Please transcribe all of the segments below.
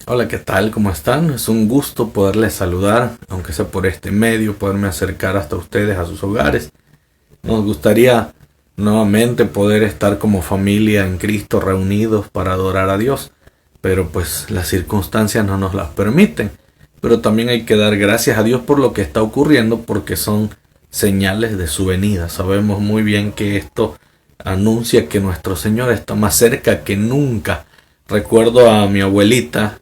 Hola, ¿qué tal? ¿Cómo están? Es un gusto poderles saludar, aunque sea por este medio, poderme acercar hasta ustedes, a sus hogares. Nos gustaría nuevamente poder estar como familia en Cristo reunidos para adorar a Dios, pero pues las circunstancias no nos las permiten. Pero también hay que dar gracias a Dios por lo que está ocurriendo, porque son señales de su venida. Sabemos muy bien que esto anuncia que nuestro Señor está más cerca que nunca. Recuerdo a mi abuelita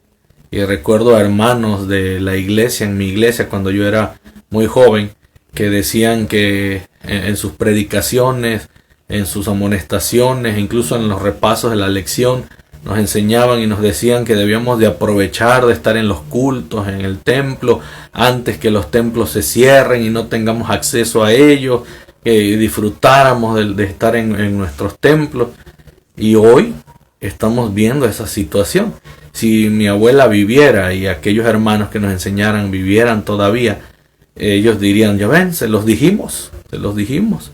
y recuerdo a hermanos de la iglesia, en mi iglesia, cuando yo era muy joven, que decían que en sus predicaciones, en sus amonestaciones, incluso en los repasos de la lección, nos enseñaban y nos decían que debíamos de aprovechar de estar en los cultos, en el templo, antes que los templos se cierren y no tengamos acceso a ellos, que disfrutáramos de estar en nuestros templos. Y hoy estamos viendo esa situación. Si mi abuela viviera y aquellos hermanos que nos enseñaran vivieran todavía, ellos dirían, ya ven, se los dijimos, se los dijimos.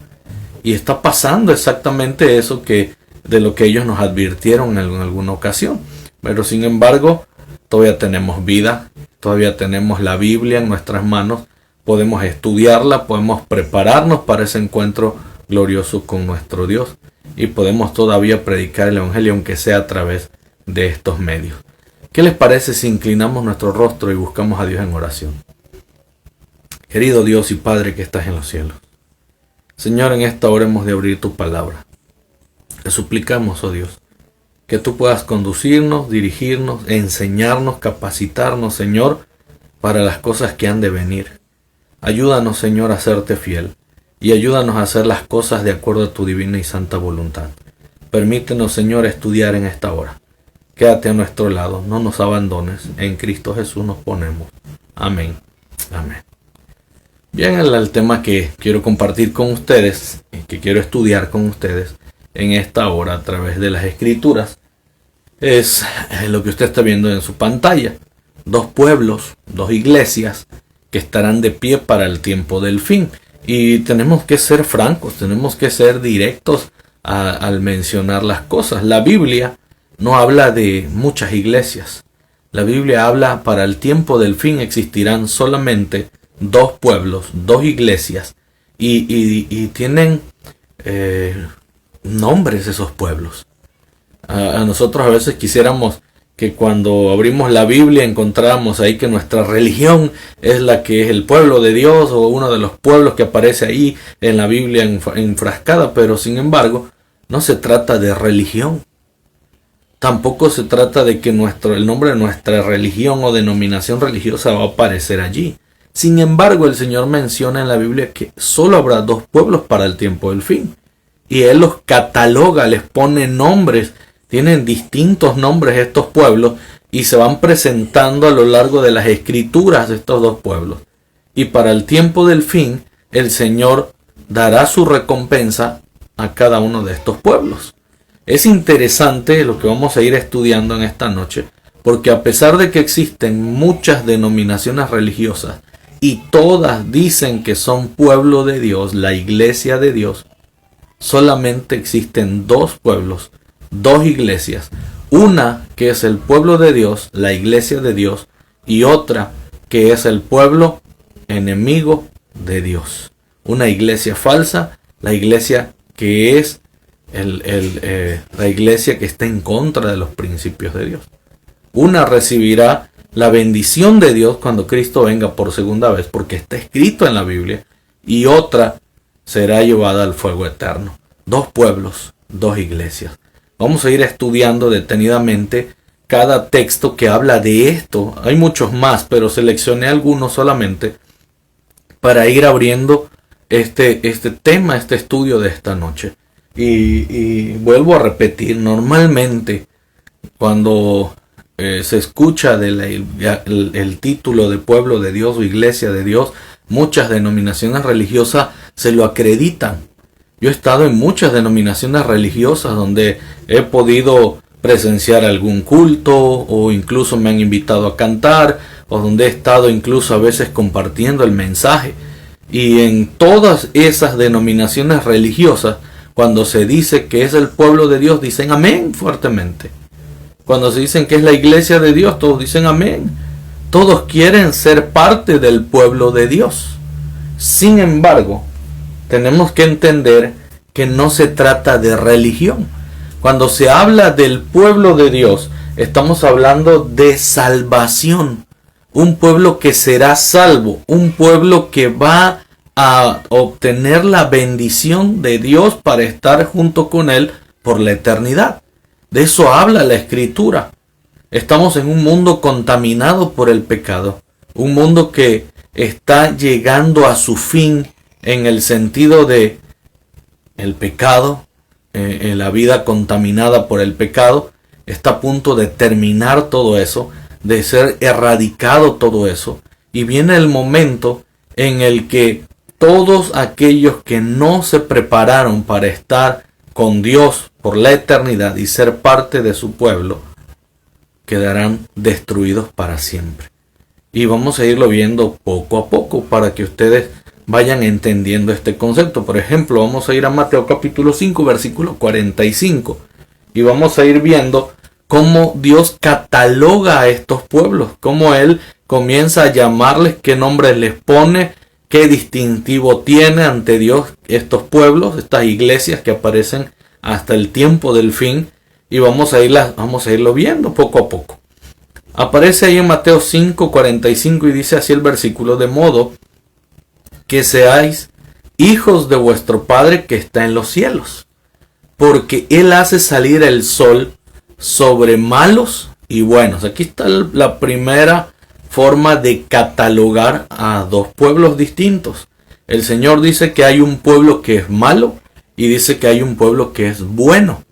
Y está pasando exactamente eso que de lo que ellos nos advirtieron en alguna ocasión. Pero sin embargo, todavía tenemos vida, todavía tenemos la Biblia en nuestras manos, podemos estudiarla, podemos prepararnos para ese encuentro glorioso con nuestro Dios y podemos todavía predicar el Evangelio, aunque sea a través de estos medios. ¿Qué les parece si inclinamos nuestro rostro y buscamos a Dios en oración? Querido Dios y Padre que estás en los cielos, Señor, en esta hora hemos de abrir tu palabra. Te suplicamos, oh Dios, que tú puedas conducirnos, dirigirnos, enseñarnos, capacitarnos, Señor, para las cosas que han de venir. Ayúdanos, Señor, a serte fiel y ayúdanos a hacer las cosas de acuerdo a tu divina y santa voluntad. Permítenos, Señor, estudiar en esta hora. Quédate a nuestro lado, no nos abandones. En Cristo Jesús nos ponemos. Amén. Amén. Bien, el tema que quiero compartir con ustedes, que quiero estudiar con ustedes en esta hora a través de las Escrituras, es lo que usted está viendo en su pantalla. Dos pueblos, dos iglesias que estarán de pie para el tiempo del fin. Y tenemos que ser francos, tenemos que ser directos al mencionar las cosas. La Biblia no habla de muchas iglesias. La Biblia habla para el tiempo del fin existirán solamente dos pueblos, dos iglesias. Y tienen nombres esos pueblos. A nosotros a veces quisiéramos que cuando abrimos la Biblia encontráramos ahí que nuestra religión es la que es el pueblo de Dios o uno de los pueblos que aparece ahí en la Biblia enfrascada, pero sin embargo no se trata de religión. Tampoco se trata de que el nombre de nuestra religión o denominación religiosa va a aparecer allí. Sin embargo, el Señor menciona en la Biblia que solo habrá dos pueblos para el tiempo del fin. Y Él los cataloga, les pone nombres, tienen distintos nombres estos pueblos y se van presentando a lo largo de las escrituras de estos dos pueblos. Y para el tiempo del fin, el Señor dará su recompensa a cada uno de estos pueblos. Es interesante lo que vamos a ir estudiando en esta noche, porque a pesar de que existen muchas denominaciones religiosas y todas dicen que son pueblo de Dios, la iglesia de Dios, solamente existen dos pueblos, dos iglesias. Una que es el pueblo de Dios, la iglesia de Dios, y otra que es el pueblo enemigo de Dios. Una iglesia falsa, la iglesia que es la iglesia que está en contra de los principios de Dios. Una recibirá la bendición de Dios cuando Cristo venga por segunda vez, porque está escrito en la Biblia, y otra será llevada al fuego eterno. Dos pueblos, dos iglesias. Vamos a ir estudiando detenidamente cada texto que habla de esto. Hay muchos más, pero seleccioné algunos solamente para ir abriendo este tema, este estudio de esta noche. Y vuelvo a repetir, normalmente cuando se escucha el título de pueblo de Dios o iglesia de Dios, muchas denominaciones religiosas se lo acreditan. Yo he estado en muchas denominaciones religiosas donde he podido presenciar algún culto o incluso me han invitado a cantar o donde he estado incluso a veces compartiendo el mensaje. Y en todas esas denominaciones religiosas, cuando se dice que es el pueblo de Dios, dicen amén fuertemente. Cuando se dicen que es la iglesia de Dios, todos dicen amén. Todos quieren ser parte del pueblo de Dios. Sin embargo, tenemos que entender que no se trata de religión. Cuando se habla del pueblo de Dios, estamos hablando de salvación. Un pueblo que será salvo, un pueblo que va a obtener la bendición de Dios para estar junto con Él por la eternidad. De eso habla la Escritura. Estamos en un mundo contaminado por el pecado, un mundo que está llegando a su fin en el sentido de el pecado, en la vida contaminada por el pecado, está a punto de terminar todo eso, de ser erradicado todo eso, y viene el momento en el que todos aquellos que no se prepararon para estar con Dios por la eternidad y ser parte de su pueblo, quedarán destruidos para siempre. Y vamos a irlo viendo poco a poco para que ustedes vayan entendiendo este concepto. Por ejemplo, vamos a ir a Mateo capítulo 5, versículo 45. Y vamos a ir viendo cómo Dios cataloga a estos pueblos, cómo Él comienza a llamarles, qué nombres les pone, qué distintivo tiene ante Dios estos pueblos, estas iglesias que aparecen hasta el tiempo del fin. Y vamos a irlo viendo poco a poco. Aparece ahí en Mateo 5, 45 y dice así el versículo: de modo que seáis hijos de vuestro Padre que está en los cielos, porque Él hace salir el sol sobre malos y buenos. Aquí está la primera forma de catalogar a dos pueblos distintos. El Señor dice que hay un pueblo que es malo y dice que hay un pueblo que es bueno.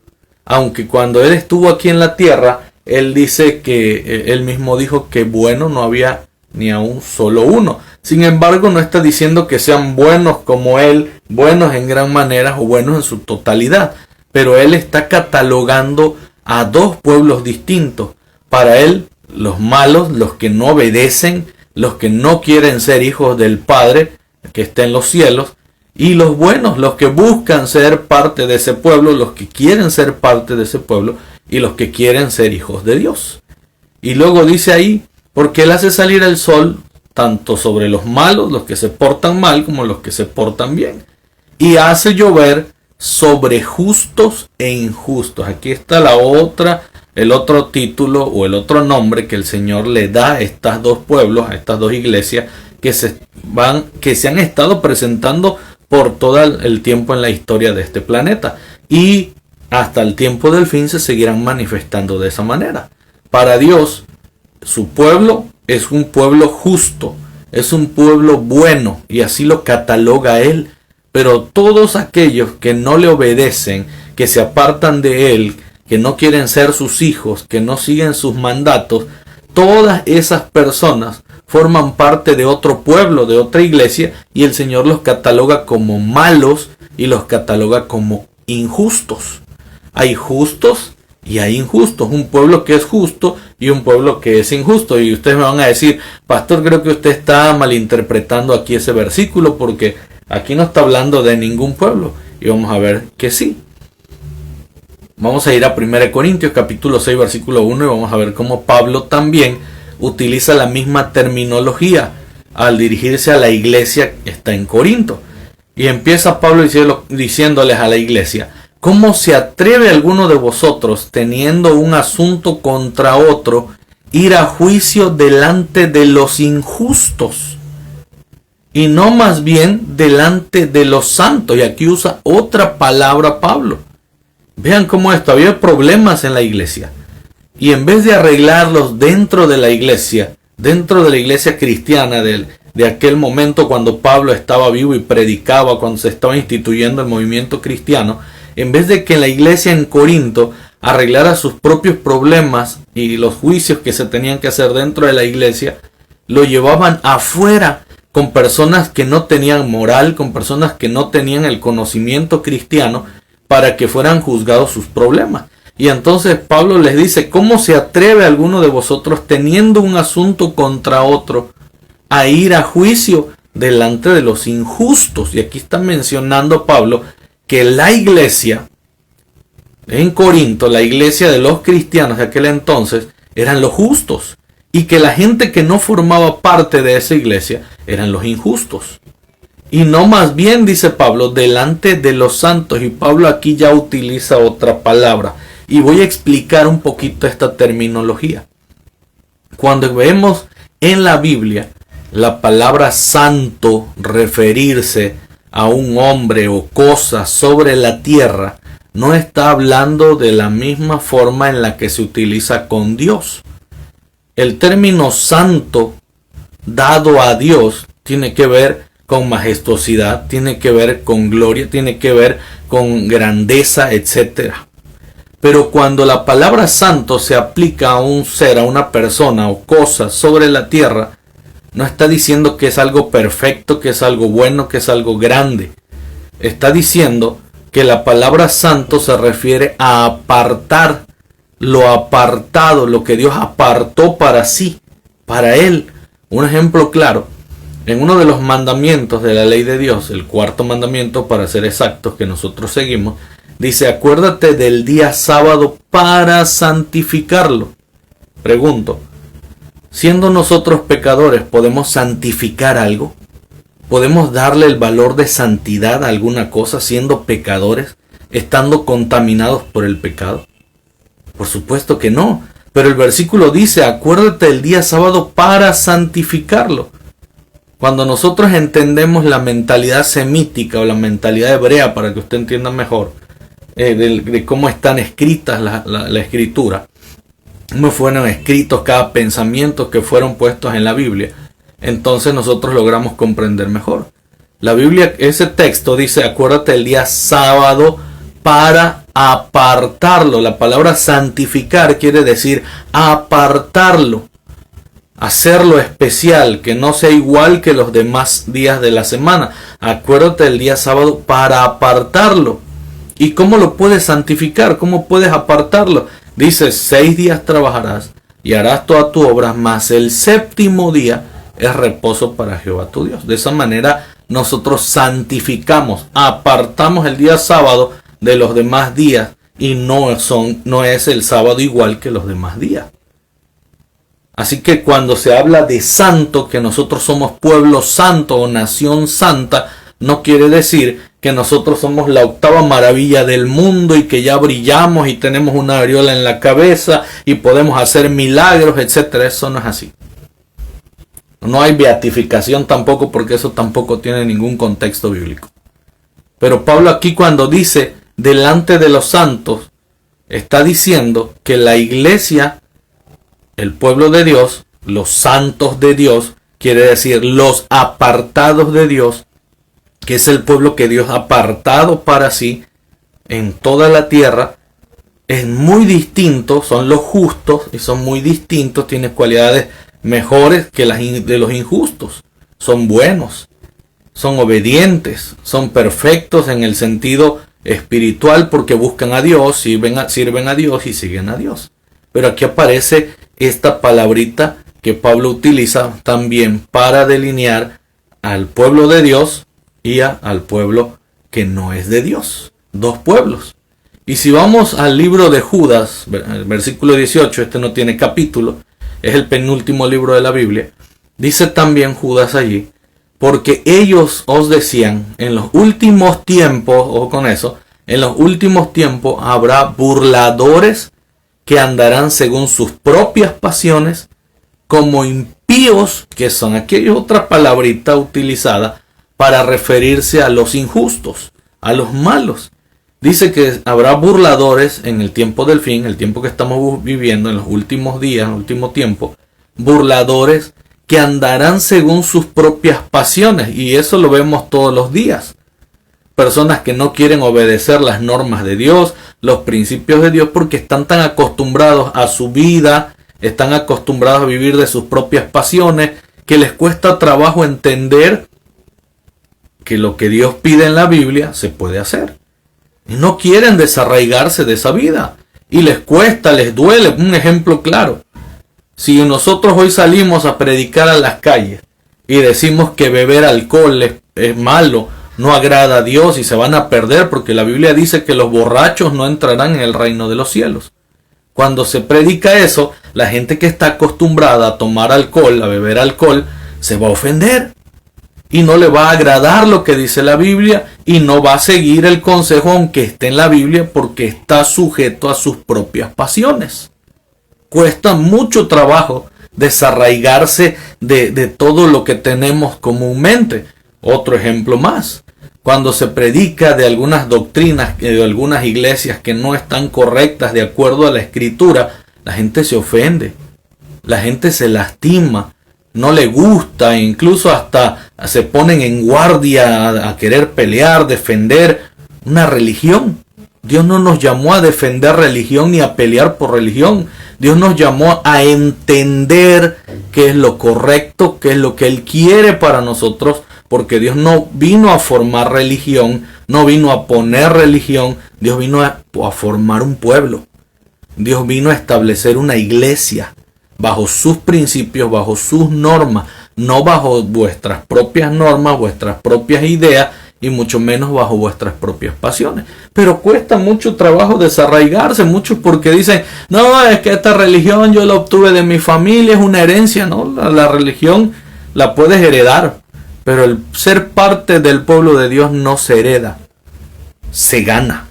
Aunque cuando Él estuvo aquí en la tierra, Él dice que Él mismo dijo que bueno no había ni aún solo uno. Sin embargo, no está diciendo que sean buenos como Él, buenos en gran manera o buenos en su totalidad. Pero Él está catalogando a dos pueblos distintos. Para Él, los malos, los que no obedecen, los que no quieren ser hijos del Padre que está en los cielos, y los buenos, los que buscan ser parte de ese pueblo, los que quieren ser parte de ese pueblo y los que quieren ser hijos de Dios. Y luego dice ahí, porque Él hace salir el sol tanto sobre los malos, los que se portan mal, como los que se portan bien, y hace llover sobre justos e injustos. Aquí está el otro título o el otro nombre que el Señor le da a estos dos pueblos, a estas dos iglesias que se han estado presentando por todo el tiempo en la historia de este planeta, y hasta el tiempo del fin se seguirán manifestando de esa manera. Para Dios, su pueblo es un pueblo justo, es un pueblo bueno, y así lo cataloga Él. Pero todos aquellos que no le obedecen, que se apartan de Él, que no quieren ser sus hijos, que no siguen sus mandatos, todas esas personas forman parte de otro pueblo, de otra iglesia, y el Señor los cataloga como malos y los cataloga como injustos. Hay justos y hay injustos, un pueblo que es justo y un pueblo que es injusto. Y ustedes me van a decir, pastor, creo que usted está malinterpretando aquí ese versículo, porque aquí no está hablando de ningún pueblo. Y vamos a ver que sí. Vamos a ir a 1 Corintios capítulo 6 versículo 1 y vamos a ver cómo Pablo también utiliza la misma terminología al dirigirse a la iglesia que está en Corinto. Y empieza Pablo diciéndoles a la iglesia: ¿cómo se atreve alguno de vosotros, teniendo un asunto contra otro, ir a juicio delante de los injustos? Y no más bien delante de los santos. Y aquí usa otra palabra Pablo. Vean cómo había problemas en la iglesia. Y en vez de arreglarlos dentro de la iglesia cristiana de aquel momento cuando Pablo estaba vivo y predicaba, cuando se estaba instituyendo el movimiento cristiano, en vez de que en la iglesia en Corinto arreglara sus propios problemas y los juicios que se tenían que hacer dentro de la iglesia, lo llevaban afuera con personas que no tenían moral, con personas que no tenían el conocimiento cristiano, para que fueran juzgados sus problemas. Y entonces Pablo les dice: ¿cómo se atreve alguno de vosotros, teniendo un asunto contra otro, a ir a juicio delante de los injustos? Y aquí está mencionando Pablo que la iglesia en Corinto, la iglesia de los cristianos de aquel entonces eran los justos, y que la gente que no formaba parte de esa iglesia eran los injustos. Y no, más bien, dice Pablo, delante de los santos. Y Pablo aquí ya utiliza otra palabra. Y voy a explicar un poquito esta terminología. Cuando vemos en la Biblia la palabra santo referirse a un hombre o cosa sobre la tierra, no está hablando de la misma forma en la que se utiliza con Dios. El término santo dado a Dios tiene que ver con majestuosidad, tiene que ver con gloria, tiene que ver con grandeza, etc. Pero cuando la palabra santo se aplica a un ser, a una persona o cosa sobre la tierra, no está diciendo que es algo perfecto, que es algo bueno, que es algo grande. Está diciendo que la palabra santo se refiere a apartar lo apartado, lo que Dios apartó para sí, para Él. Un ejemplo claro, en uno de los mandamientos de la ley de Dios, el cuarto mandamiento para ser exactos que nosotros seguimos, dice: acuérdate del día sábado para santificarlo. Pregunto, siendo nosotros pecadores, ¿podemos santificar algo? ¿Podemos darle el valor de santidad a alguna cosa siendo pecadores, estando contaminados por el pecado? Por supuesto que no. Pero el versículo dice: acuérdate del día sábado para santificarlo. Cuando nosotros entendemos la mentalidad semítica o la mentalidad hebrea, para que usted entienda mejor de cómo están escritas la escritura, cómo fueron escritos cada pensamiento que fueron puestos en la Biblia, entonces nosotros logramos comprender mejor. La Biblia, ese texto dice: acuérdate del día sábado para apartarlo. La palabra santificar quiere decir apartarlo, hacerlo especial, que no sea igual que los demás días de la semana. Acuérdate del día sábado para apartarlo. ¿Y cómo lo puedes santificar? ¿Cómo puedes apartarlo? Dice: 6 días trabajarás y harás toda tu obra, mas el séptimo día es reposo para Jehová tu Dios. De esa manera nosotros santificamos, apartamos el día sábado de los demás días, y no es el sábado igual que los demás días. Así que cuando se habla de santo, que nosotros somos pueblo santo o nación santa, no quiere decir que nosotros somos la octava maravilla del mundo y que ya brillamos y tenemos una aureola en la cabeza y podemos hacer milagros, etcétera. Eso no es así. No hay beatificación tampoco, porque eso tampoco tiene ningún contexto bíblico. Pero Pablo aquí, cuando dice delante de los santos, está diciendo que la iglesia, el pueblo de Dios, los santos de Dios, quiere decir los apartados de Dios, que es el pueblo que Dios ha apartado para sí en toda la tierra. Es muy distinto, son los justos y son muy distintos, tienen cualidades mejores que las de los injustos. Son buenos, son obedientes, son perfectos en el sentido espiritual, porque buscan a Dios, sirven a Dios y siguen a Dios. Pero aquí aparece esta palabrita que Pablo utiliza también para delinear al pueblo de Dios y al pueblo que no es de Dios. Dos pueblos. Y si vamos al libro de Judas, el versículo 18, este no tiene capítulo, es el penúltimo libro de la Biblia, dice también Judas allí: porque ellos os decían, en los últimos tiempos, ojo con eso, en los últimos tiempos habrá burladores que andarán según sus propias pasiones, como impíos, que son aquella otra palabrita utilizada para referirse a los injustos, a los malos. Dice que habrá burladores en el tiempo del fin, el tiempo que estamos viviendo, en los últimos días, en el último tiempo, burladores que andarán según sus propias pasiones, y eso lo vemos todos los días. Personas que no quieren obedecer las normas de Dios, los principios de Dios, porque están tan acostumbrados a su vida, están acostumbrados a vivir de sus propias pasiones, que les cuesta trabajo entender que lo que Dios pide en la Biblia se puede hacer. Y no quieren desarraigarse de esa vida. Y les cuesta, les duele. Un ejemplo claro: si nosotros hoy salimos a predicar a las calles y decimos que beber alcohol es malo, no agrada a Dios y se van a perder, porque la Biblia dice que los borrachos no entrarán en el reino de los cielos. Cuando se predica eso, la gente que está acostumbrada a tomar alcohol, a beber alcohol, se va a ofender. Y no le va a agradar lo que dice la Biblia y no va a seguir el consejo aunque esté en la Biblia, porque está sujeto a sus propias pasiones. Cuesta mucho trabajo desarraigarse de todo lo que tenemos comúnmente. Otro ejemplo más. Cuando se predica de algunas doctrinas, de algunas iglesias que no están correctas de acuerdo a la Escritura, la gente se ofende, la gente se lastima, no le gusta, incluso hasta se ponen en guardia a querer pelear, defender una religión. Dios no nos llamó a defender religión ni a pelear por religión. Dios nos llamó a entender qué es lo correcto, qué es lo que Él quiere para nosotros, porque Dios no vino a formar religión, no vino a poner religión, Dios vino a formar un pueblo. Dios vino a establecer una iglesia bajo sus principios, bajo sus normas, no bajo vuestras propias normas, vuestras propias ideas y mucho menos bajo vuestras propias pasiones. Pero cuesta mucho trabajo desarraigarse, muchos porque dicen, no, es que esta religión yo la obtuve de mi familia, es una herencia, ¿no? La religión la puedes heredar, pero el ser parte del pueblo de Dios no se hereda, se gana.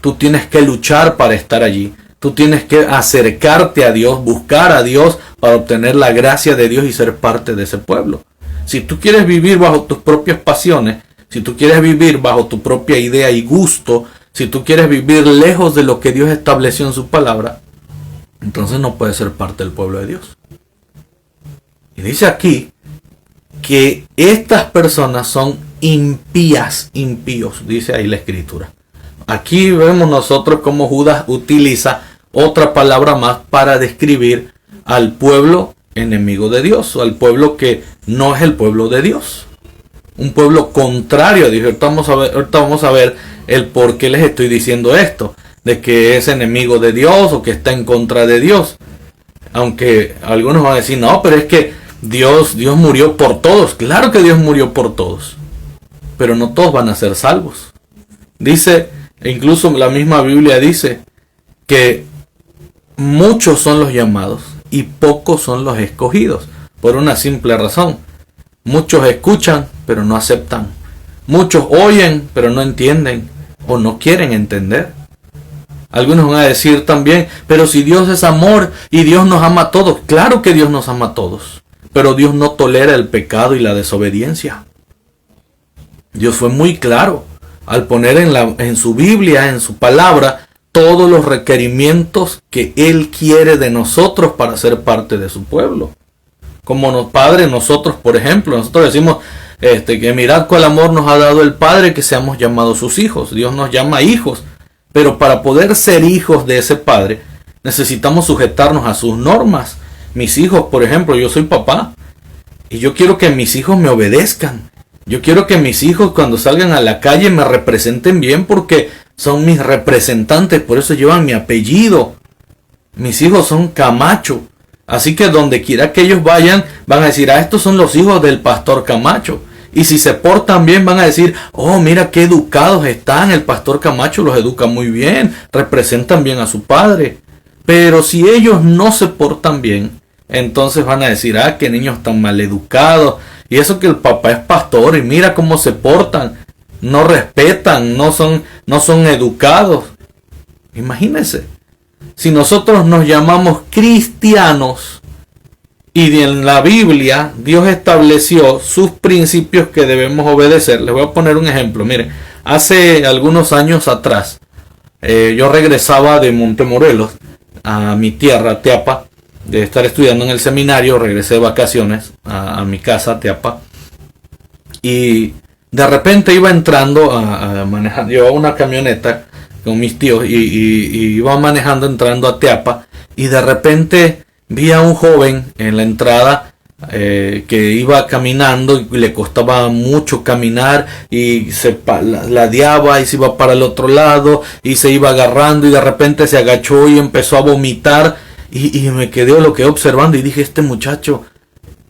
Tú tienes que luchar para estar allí. Tú tienes que acercarte a Dios, buscar a Dios para obtener la gracia de Dios y ser parte de ese pueblo. Si tú quieres vivir bajo tus propias pasiones, si tú quieres vivir bajo tu propia idea y gusto, si tú quieres vivir lejos de lo que Dios estableció en su palabra, entonces no puedes ser parte del pueblo de Dios. Y dice aquí que estas personas son impíos, dice ahí la Escritura. Aquí vemos nosotros cómo Judas utiliza otra palabra más para describir al pueblo enemigo de Dios, o al pueblo que no es el pueblo de Dios. Un pueblo contrario a Dios. Ahorita vamos a ver el por qué les estoy diciendo esto, de que es enemigo de Dios o que está en contra de Dios. Aunque algunos van a decir, no, pero es que Dios murió por todos. Claro que Dios murió por todos, pero no todos van a ser salvos. Dice, incluso la misma Biblia dice que muchos son los llamados y pocos son los escogidos, por una simple razón. Muchos escuchan, pero no aceptan. Muchos oyen, pero no entienden o no quieren entender. Algunos van a decir también, pero si Dios es amor y Dios nos ama a todos. Claro que Dios nos ama a todos, pero Dios no tolera el pecado y la desobediencia. Dios fue muy claro al poner en su Biblia, en su palabra, todos los requerimientos que Él quiere de nosotros para ser parte de su pueblo. Como Padre, nosotros, por ejemplo, nosotros decimos que mirad cuál amor nos ha dado el Padre, que seamos llamados sus hijos. Dios nos llama hijos, pero para poder ser hijos de ese Padre, necesitamos sujetarnos a sus normas. Mis hijos, por ejemplo, yo soy papá, y yo quiero que mis hijos me obedezcan. Yo quiero que mis hijos cuando salgan a la calle me representen bien, porque son mis representantes, por eso llevan mi apellido. Mis hijos son Camacho. Así que donde quiera que ellos vayan, van a decir, estos son los hijos del pastor Camacho. Y si se portan bien, van a decir, oh, mira qué educados están, el pastor Camacho los educa muy bien, representan bien a su padre. Pero si ellos no se portan bien, entonces van a decir, qué niños tan mal educados. Y eso que el papá es pastor y mira cómo se portan, no respetan, no son educados. Imagínense. Si nosotros nos llamamos cristianos y en la Biblia Dios estableció sus principios que debemos obedecer. Les voy a poner un ejemplo. Miren, hace algunos años atrás yo regresaba de Montemorelos a mi tierra, Teapa, de estar estudiando en el seminario. Regresé de vacaciones a mi casa, Teapa, y de repente iba entrando a manejar. Llevaba una camioneta con mis tíos y iba manejando entrando a Teapa, y de repente vi a un joven en la entrada que iba caminando y le costaba mucho caminar y se ladeaba y se iba para el otro lado y se iba agarrando y de repente se agachó y empezó a vomitar y me quedé observando y dije, este muchacho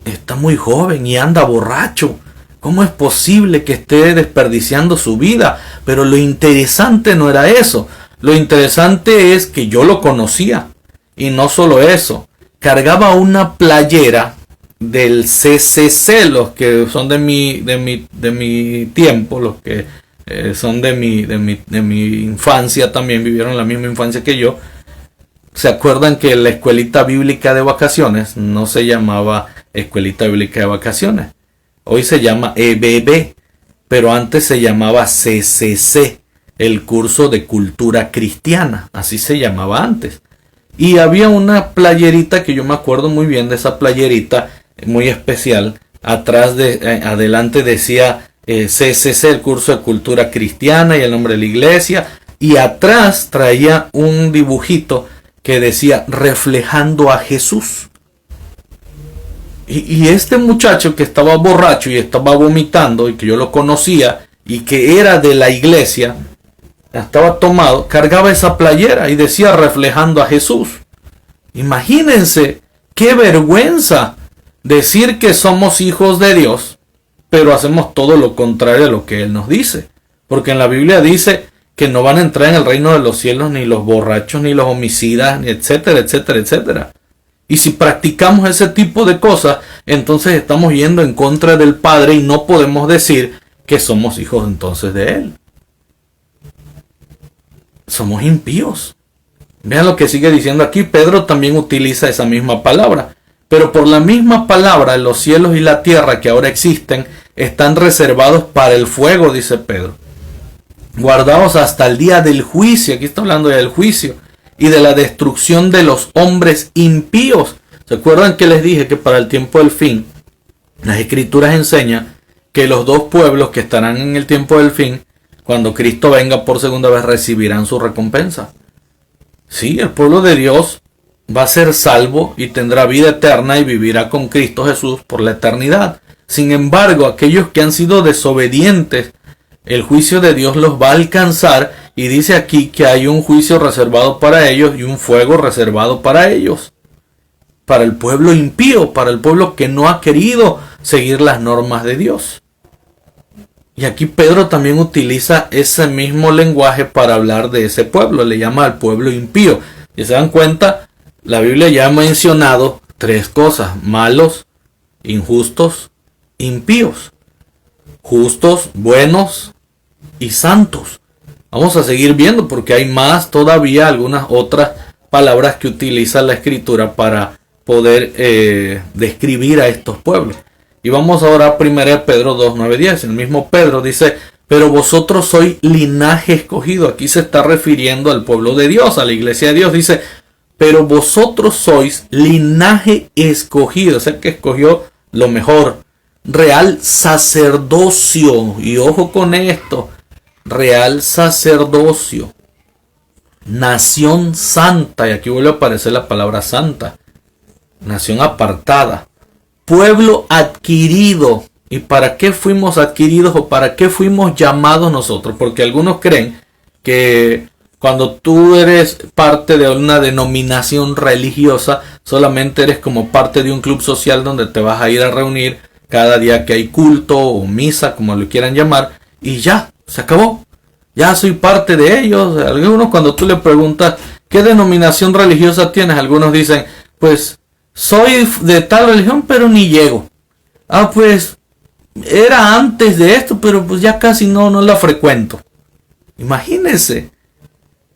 está muy joven y anda borracho. ¿Cómo es posible que esté desperdiciando su vida? Pero lo interesante no era eso. Lo interesante es que yo lo conocía. Y no solo eso. Cargaba una playera del CCC, los que son de mi tiempo, los que son de mi infancia también, vivieron la misma infancia que yo. ¿Se acuerdan que la escuelita bíblica de vacaciones no se llamaba escuelita bíblica de vacaciones? Hoy se llama EBB, pero antes se llamaba CCC, el curso de cultura cristiana, así se llamaba antes. Y había una playerita que yo me acuerdo muy bien de esa playerita, muy especial. Adelante decía CCC, el curso de cultura cristiana, y el nombre de la iglesia. Y atrás traía un dibujito que decía reflejando a Jesús. Y este muchacho que estaba borracho y estaba vomitando, y que yo lo conocía, y que era de la iglesia, estaba tomado, cargaba esa playera y decía reflejando a Jesús. Imagínense qué vergüenza decir que somos hijos de Dios, pero hacemos todo lo contrario a lo que Él nos dice. Porque en la Biblia dice que no van a entrar en el reino de los cielos ni los borrachos, ni los homicidas, ni etcétera, etcétera, etcétera. Y si practicamos ese tipo de cosas, entonces estamos yendo en contra del Padre y no podemos decir que somos hijos entonces de Él. Somos impíos. Vean lo que sigue diciendo aquí. Pedro también utiliza esa misma palabra. Pero por la misma palabra, los cielos y la tierra que ahora existen están reservados para el fuego, dice Pedro. Guardados hasta el día del juicio. Aquí está hablando ya del juicio. Y de la destrucción de los hombres impíos. ¿Se acuerdan que les dije que para el tiempo del fin, las escrituras enseñan que los dos pueblos que estarán en el tiempo del fin, cuando Cristo venga por segunda vez, recibirán su recompensa? Sí, el pueblo de Dios va a ser salvo y tendrá vida eterna y vivirá con Cristo Jesús por la eternidad. Sin embargo, aquellos que han sido desobedientes, el juicio de Dios los va a alcanzar, y dice aquí que hay un juicio reservado para ellos y un fuego reservado para ellos. Para el pueblo impío, para el pueblo que no ha querido seguir las normas de Dios. Y aquí Pedro también utiliza ese mismo lenguaje para hablar de ese pueblo. Le llama al pueblo impío. Y se dan cuenta, la Biblia ya ha mencionado tres cosas: malos, injustos, impíos. Justos, buenos y santos. Vamos a seguir viendo porque hay más todavía, algunas otras palabras que utiliza la escritura para poder describir a estos pueblos. Y vamos ahora a 1 Pedro 2, 9, 10. El mismo Pedro dice: pero vosotros sois linaje escogido. Aquí se está refiriendo al pueblo de Dios, a la iglesia de Dios. Dice: pero vosotros sois linaje escogido. O sea, que escogió lo mejor. Real sacerdocio. Y ojo con esto. Real sacerdocio. Nación santa. Y aquí vuelve a aparecer la palabra santa. Nación apartada. Pueblo adquirido. ¿Y para qué fuimos adquiridos o para qué fuimos llamados nosotros? Porque algunos creen que cuando tú eres parte de una denominación religiosa, solamente eres como parte de un club social donde te vas a ir a reunir cada día que hay culto o misa, como lo quieran llamar, y ya, se acabó. Ya soy parte de ellos. Algunos, cuando tú le preguntas ¿qué denominación religiosa tienes?, algunos dicen: pues soy de tal religión, pero ni llego. Ah, pues era antes de esto, pero pues ya casi no la frecuento. Imagínense.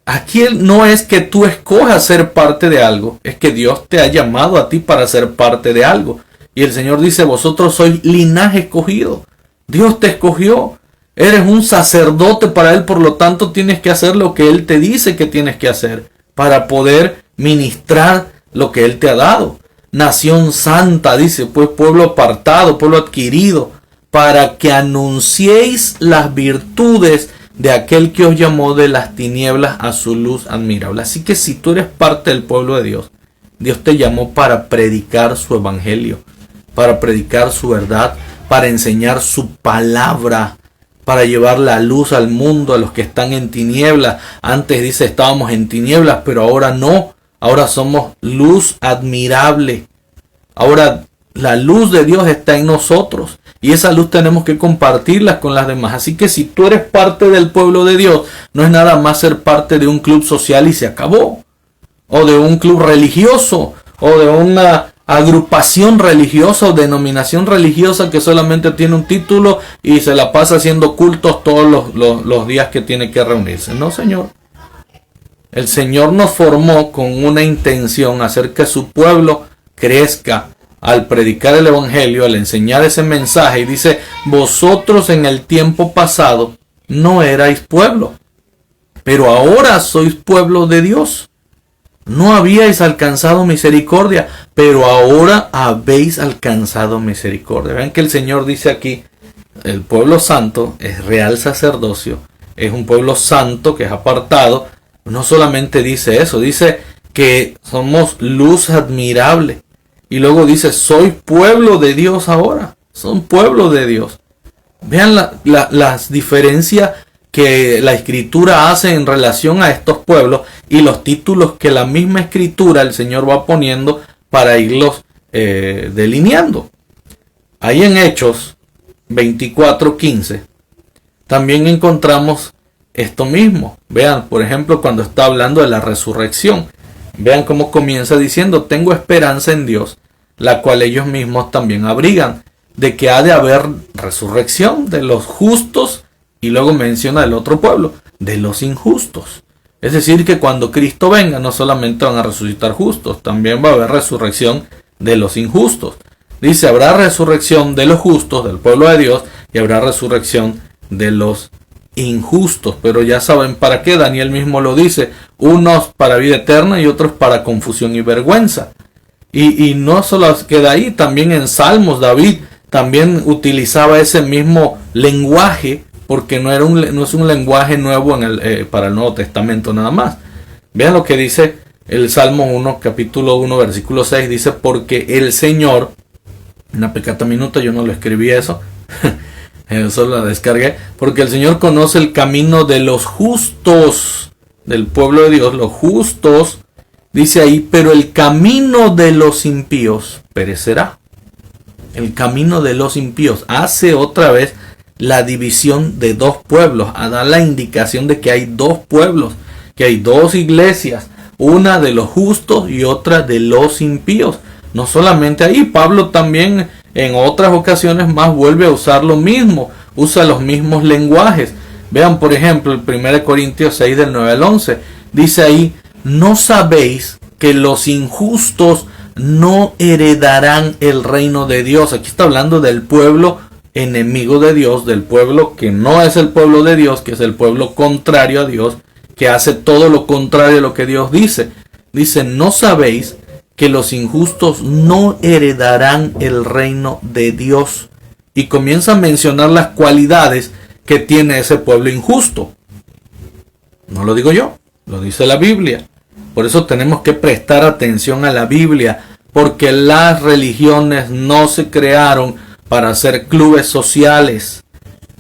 Aquí no es que tú escojas ser parte de algo, es que Dios te ha llamado a ti para ser parte de algo. Y el Señor dice: vosotros sois linaje escogido. Dios te escogió. Eres un sacerdote para Él, por lo tanto tienes que hacer lo que Él te dice que tienes que hacer para poder ministrar lo que Él te ha dado. Nación santa, dice, pues pueblo apartado, pueblo adquirido, para que anunciéis las virtudes de aquel que os llamó de las tinieblas a su luz admirable. Así que si tú eres parte del pueblo de Dios, Dios te llamó para predicar su evangelio, para predicar su verdad, para enseñar su palabra, para llevar la luz al mundo, a los que están en tinieblas. Antes dice estábamos en tinieblas, pero ahora no. Ahora somos luz admirable. Ahora la luz de Dios está en nosotros. y esa luz tenemos que compartirla con las demás. Así que si tú eres parte del pueblo de Dios, no es nada más ser parte de un club social y se acabó, o de un club religioso, o de una agrupación religiosa o denominación religiosa que solamente tiene un título y se la pasa haciendo cultos todos los días que tiene que reunirse. No, Señor. El Señor nos formó con una intención, hacer que su pueblo crezca al predicar el evangelio, al enseñar ese mensaje. Y dice, vosotros en el tiempo pasado no erais pueblo, pero ahora sois pueblo de Dios. No habíais alcanzado misericordia, pero ahora habéis alcanzado misericordia. Vean que el Señor dice aquí, el pueblo santo es real sacerdocio, es un pueblo santo que es apartado. No solamente dice eso, dice que somos luz admirable. Y luego dice, soy pueblo de Dios ahora. Son pueblo de Dios. Vean las diferencias que la Escritura hace en relación a estos pueblos y los títulos que la misma Escritura el Señor va poniendo para irlos delineando. Ahí en Hechos 24:15 también encontramos esto mismo. Vean, por ejemplo, cuando está hablando de la resurrección. Vean cómo comienza diciendo, tengo esperanza en Dios, la cual ellos mismos también abrigan, de que ha de haber resurrección de los justos, y luego menciona el otro pueblo, de los injustos. Es decir, que cuando Cristo venga, no solamente van a resucitar justos, también va a haber resurrección de los injustos. Dice, habrá resurrección de los justos, del pueblo de Dios, y habrá resurrección de los injustos. Pero ya saben para qué, Daniel mismo lo dice, unos para vida eterna y otros para confusión y vergüenza. Y no solo queda ahí, también en Salmos David también utilizaba ese mismo lenguaje, porque no es un lenguaje nuevo para el Nuevo Testamento nada más. Vean lo que dice el Salmo 1, capítulo 1, versículo 6, dice, porque el Señor, una pecata minuta, yo no lo escribí eso, solo la descargué, porque el Señor conoce el camino de los justos, del pueblo de Dios, los justos, dice ahí, pero el camino de los impíos perecerá. El camino de los impíos hace otra vez la división de dos pueblos, a dar la indicación de que hay dos pueblos, que hay dos iglesias, una de los justos y otra de los impíos. No solamente ahí, Pablo también en otras ocasiones más vuelve a usar lo mismo, usa los mismos lenguajes. Vean por ejemplo el 1 Corintios 6 del 9 al 11, dice ahí, ¿no sabéis que los injustos no heredarán el reino de Dios? Aquí está hablando del pueblo enemigo de Dios, del pueblo que no es el pueblo de Dios, que es el pueblo contrario a Dios, que hace todo lo contrario a lo que Dios dice. Dice, ¿no sabéis que los injustos no heredarán el reino de Dios? Y comienza a mencionar las cualidades que tiene ese pueblo injusto. No lo digo yo, lo dice la Biblia. Por eso tenemos que prestar atención a la Biblia, porque las religiones no se crearon para hacer clubes sociales,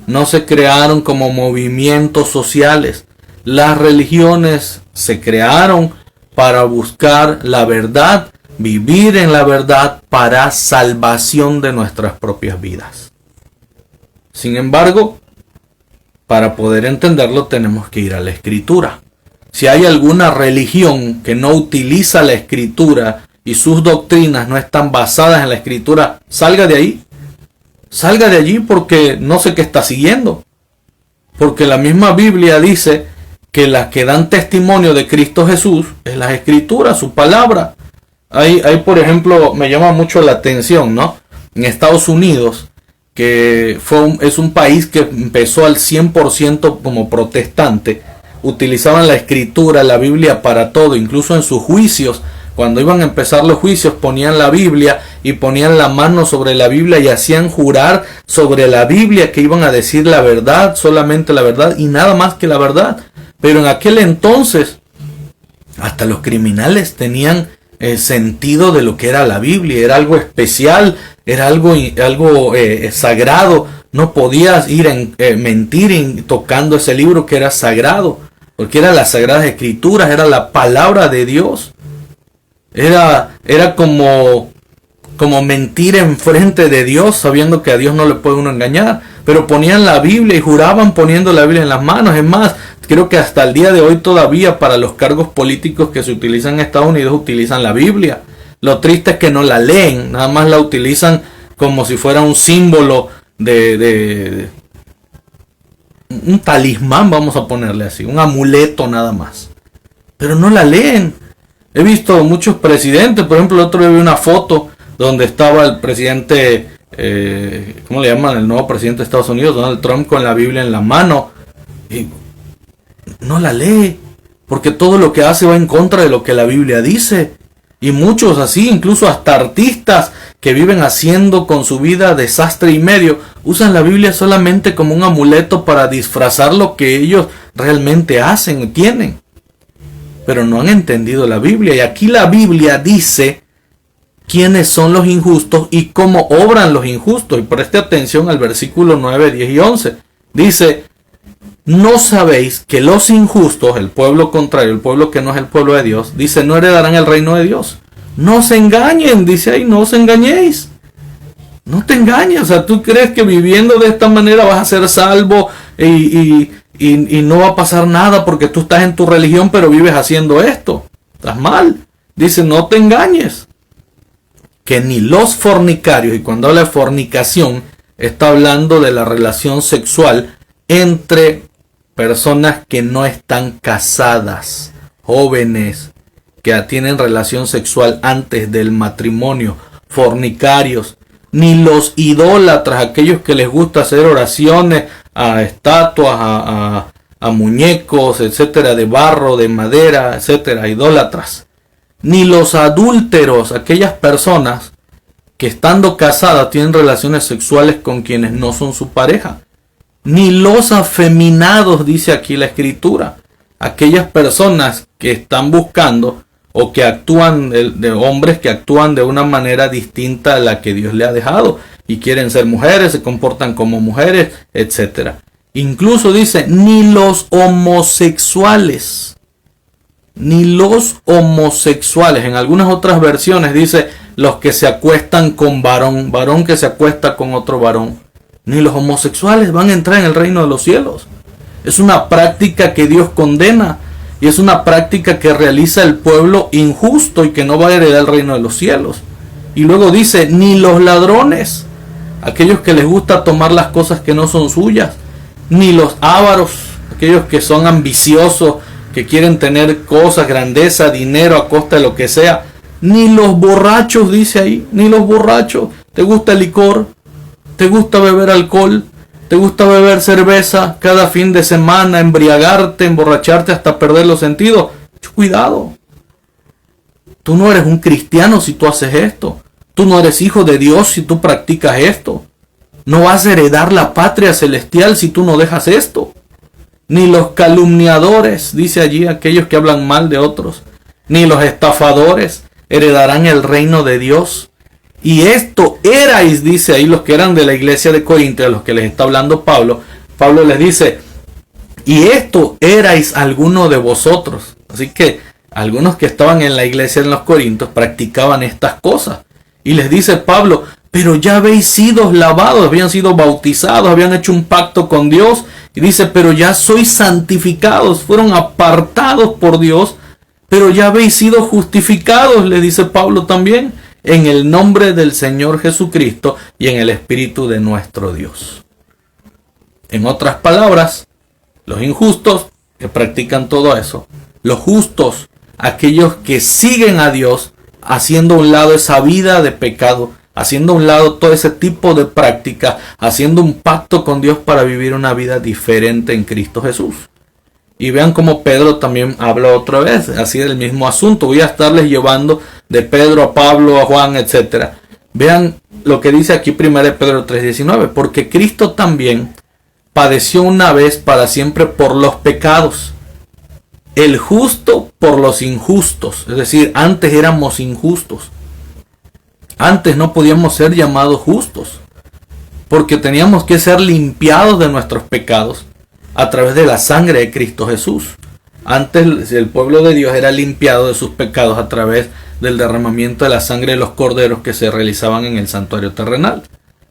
no se crearon como movimientos sociales. Las religiones se crearon para buscar la verdad, vivir en la verdad para salvación de nuestras propias vidas. Sin embargo, para poder entenderlo tenemos que ir a la Escritura. Si hay alguna religión que no utiliza la Escritura y sus doctrinas no están basadas en la Escritura, salga de ahí. Salga de allí, porque no sé qué está siguiendo. Porque la misma Biblia dice que las que dan testimonio de Cristo Jesús es la Escritura, su palabra. Ahí por ejemplo, me llama mucho la atención, ¿no? En Estados Unidos, que es un país que empezó al 100% como protestante, utilizaban la Escritura, la Biblia para todo, incluso en sus juicios. Cuando iban a empezar los juicios ponían la Biblia y ponían la mano sobre la Biblia y hacían jurar sobre la Biblia que iban a decir la verdad, solamente la verdad y nada más que la verdad. Pero en aquel entonces hasta los criminales tenían sentido de lo que era la Biblia. Era algo especial, era algo sagrado. No podías ir mentir tocando ese libro que era sagrado, porque eran las Sagradas Escrituras, era la palabra de Dios. Era como como mentir enfrente de Dios, sabiendo que a Dios no le puede uno engañar, pero ponían la Biblia y juraban poniendo la Biblia en las manos. Es más, creo que hasta el día de hoy todavía para los cargos políticos que se utilizan en Estados Unidos utilizan la Biblia. Lo triste es que no la leen, nada más la utilizan como si fuera un símbolo de un talismán, vamos a ponerle así, un amuleto nada más. Pero no la leen. He visto muchos presidentes, por ejemplo, el otro día vi una foto donde estaba el presidente, ¿cómo le llaman? El nuevo presidente de Estados Unidos, Donald Trump, con la Biblia en la mano. Y no la lee, porque todo lo que hace va en contra de lo que la Biblia dice. Y muchos así, incluso hasta artistas que viven haciendo con su vida desastre y medio, usan la Biblia solamente como un amuleto para disfrazar lo que ellos realmente hacen y tienen. Pero no han entendido la Biblia. Y aquí la Biblia dice quiénes son los injustos y cómo obran los injustos. Y preste atención al versículo 9, 10 y 11. Dice: ¿no sabéis que los injustos, el pueblo contrario, el pueblo que no es el pueblo de Dios, dice, no heredarán el reino de Dios? No se engañen, dice ahí, no os engañéis. No te engañes. O sea, tú crees que viviendo de esta manera vas a ser salvo y no va a pasar nada porque tú estás en tu religión pero vives haciendo esto. Estás mal. Dice, no te engañes. Que ni los fornicarios, y cuando habla de fornicación, está hablando de la relación sexual entre personas que no están casadas, jóvenes que tienen relación sexual antes del matrimonio, fornicarios, ni los idólatras, aquellos que les gusta hacer oraciones a estatuas, a muñecos, etcétera, de barro, de madera, etcétera, idólatras, ni los adúlteros, aquellas personas que estando casadas tienen relaciones sexuales con quienes no son su pareja, ni los afeminados, dice aquí la escritura, aquellas personas que están buscando o que actúan de hombres que actúan de una manera distinta a la que Dios le ha dejado y quieren ser mujeres, se comportan como mujeres, etcétera. Incluso dice, ni los homosexuales, ni los homosexuales. En algunas otras versiones dice los que se acuestan con varón, varón que se acuesta con otro varón. Ni los homosexuales van a entrar en el reino de los cielos. Es una práctica que Dios condena y es una práctica que realiza el pueblo injusto y que no va a heredar el reino de los cielos. Y luego dice, ni los ladrones, aquellos que les gusta tomar las cosas que no son suyas, ni los ávaros, aquellos que son ambiciosos, que quieren tener cosas, grandeza, dinero a costa de lo que sea, ni los borrachos, dice ahí, ni los borrachos. ¿Te gusta el licor? ¿Te gusta beber alcohol? ¿Te gusta beber cerveza cada fin de semana, embriagarte, emborracharte hasta perder los sentidos? Cuidado. Tú no eres un cristiano si tú haces esto. Tú no eres hijo de Dios si tú practicas esto. No vas a heredar la patria celestial si tú no dejas esto. Ni los calumniadores, dice allí, aquellos que hablan mal de otros, ni los estafadores heredarán el reino de Dios. Y esto erais, dice ahí, los que eran de la iglesia de Corinto, a los que les está hablando Pablo. Pablo les dice, y esto erais alguno de vosotros. Así que algunos que estaban en la iglesia en los Corintios practicaban estas cosas. Y les dice Pablo, pero ya habéis sido lavados, habían sido bautizados, habían hecho un pacto con Dios. Y dice, pero ya sois santificados, fueron apartados por Dios, pero ya habéis sido justificados, le dice Pablo también, en el nombre del Señor Jesucristo y en el Espíritu de nuestro Dios. En otras palabras, los injustos que practican todo eso, los justos, aquellos que siguen a Dios, haciendo a un lado esa vida de pecado, haciendo a un lado todo ese tipo de prácticas, haciendo un pacto con Dios para vivir una vida diferente en Cristo Jesús. Y vean cómo Pedro también habla otra vez, así del mismo asunto. Voy a estarles llevando de Pedro a Pablo, a Juan, etc. Vean lo que dice aquí 1 Pedro 3:19. Porque Cristo también padeció una vez para siempre por los pecados, el justo por los injustos. Es decir, antes éramos injustos. Antes no podíamos ser llamados justos, porque teníamos que ser limpiados de nuestros pecados a través de la sangre de Cristo Jesús. Antes el pueblo de Dios era limpiado de sus pecados a través del derramamiento de la sangre de los corderos que se realizaban en el santuario terrenal.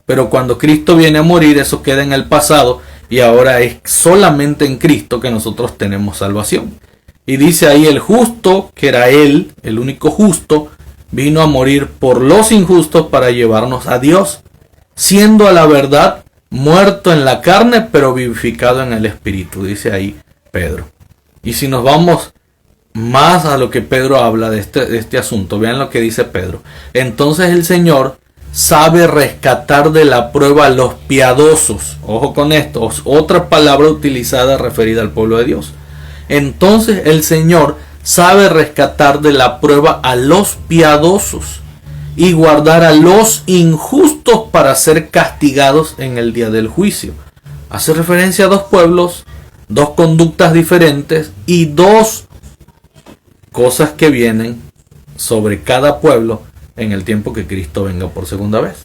Pero cuando Cristo viene a morir, eso queda en el pasado y ahora es solamente en Cristo que nosotros tenemos salvación. Y dice ahí el justo, que era Él, el único justo, vino a morir por los injustos para llevarnos a Dios, siendo a la verdad muerto en la carne, pero vivificado en el Espíritu, dice ahí Pedro. Y si nos vamos más a lo que Pedro habla de este asunto, vean lo que dice Pedro. Entonces el Señor sabe rescatar de la prueba a los piadosos. Ojo con esto, otra palabra utilizada referida al pueblo de Dios. Entonces el Señor sabe rescatar de la prueba a los piadosos y guardar a los injustos para ser castigados en el día del juicio. Hace referencia a dos pueblos, dos conductas diferentes y dos cosas que vienen sobre cada pueblo en el tiempo que Cristo venga por segunda vez.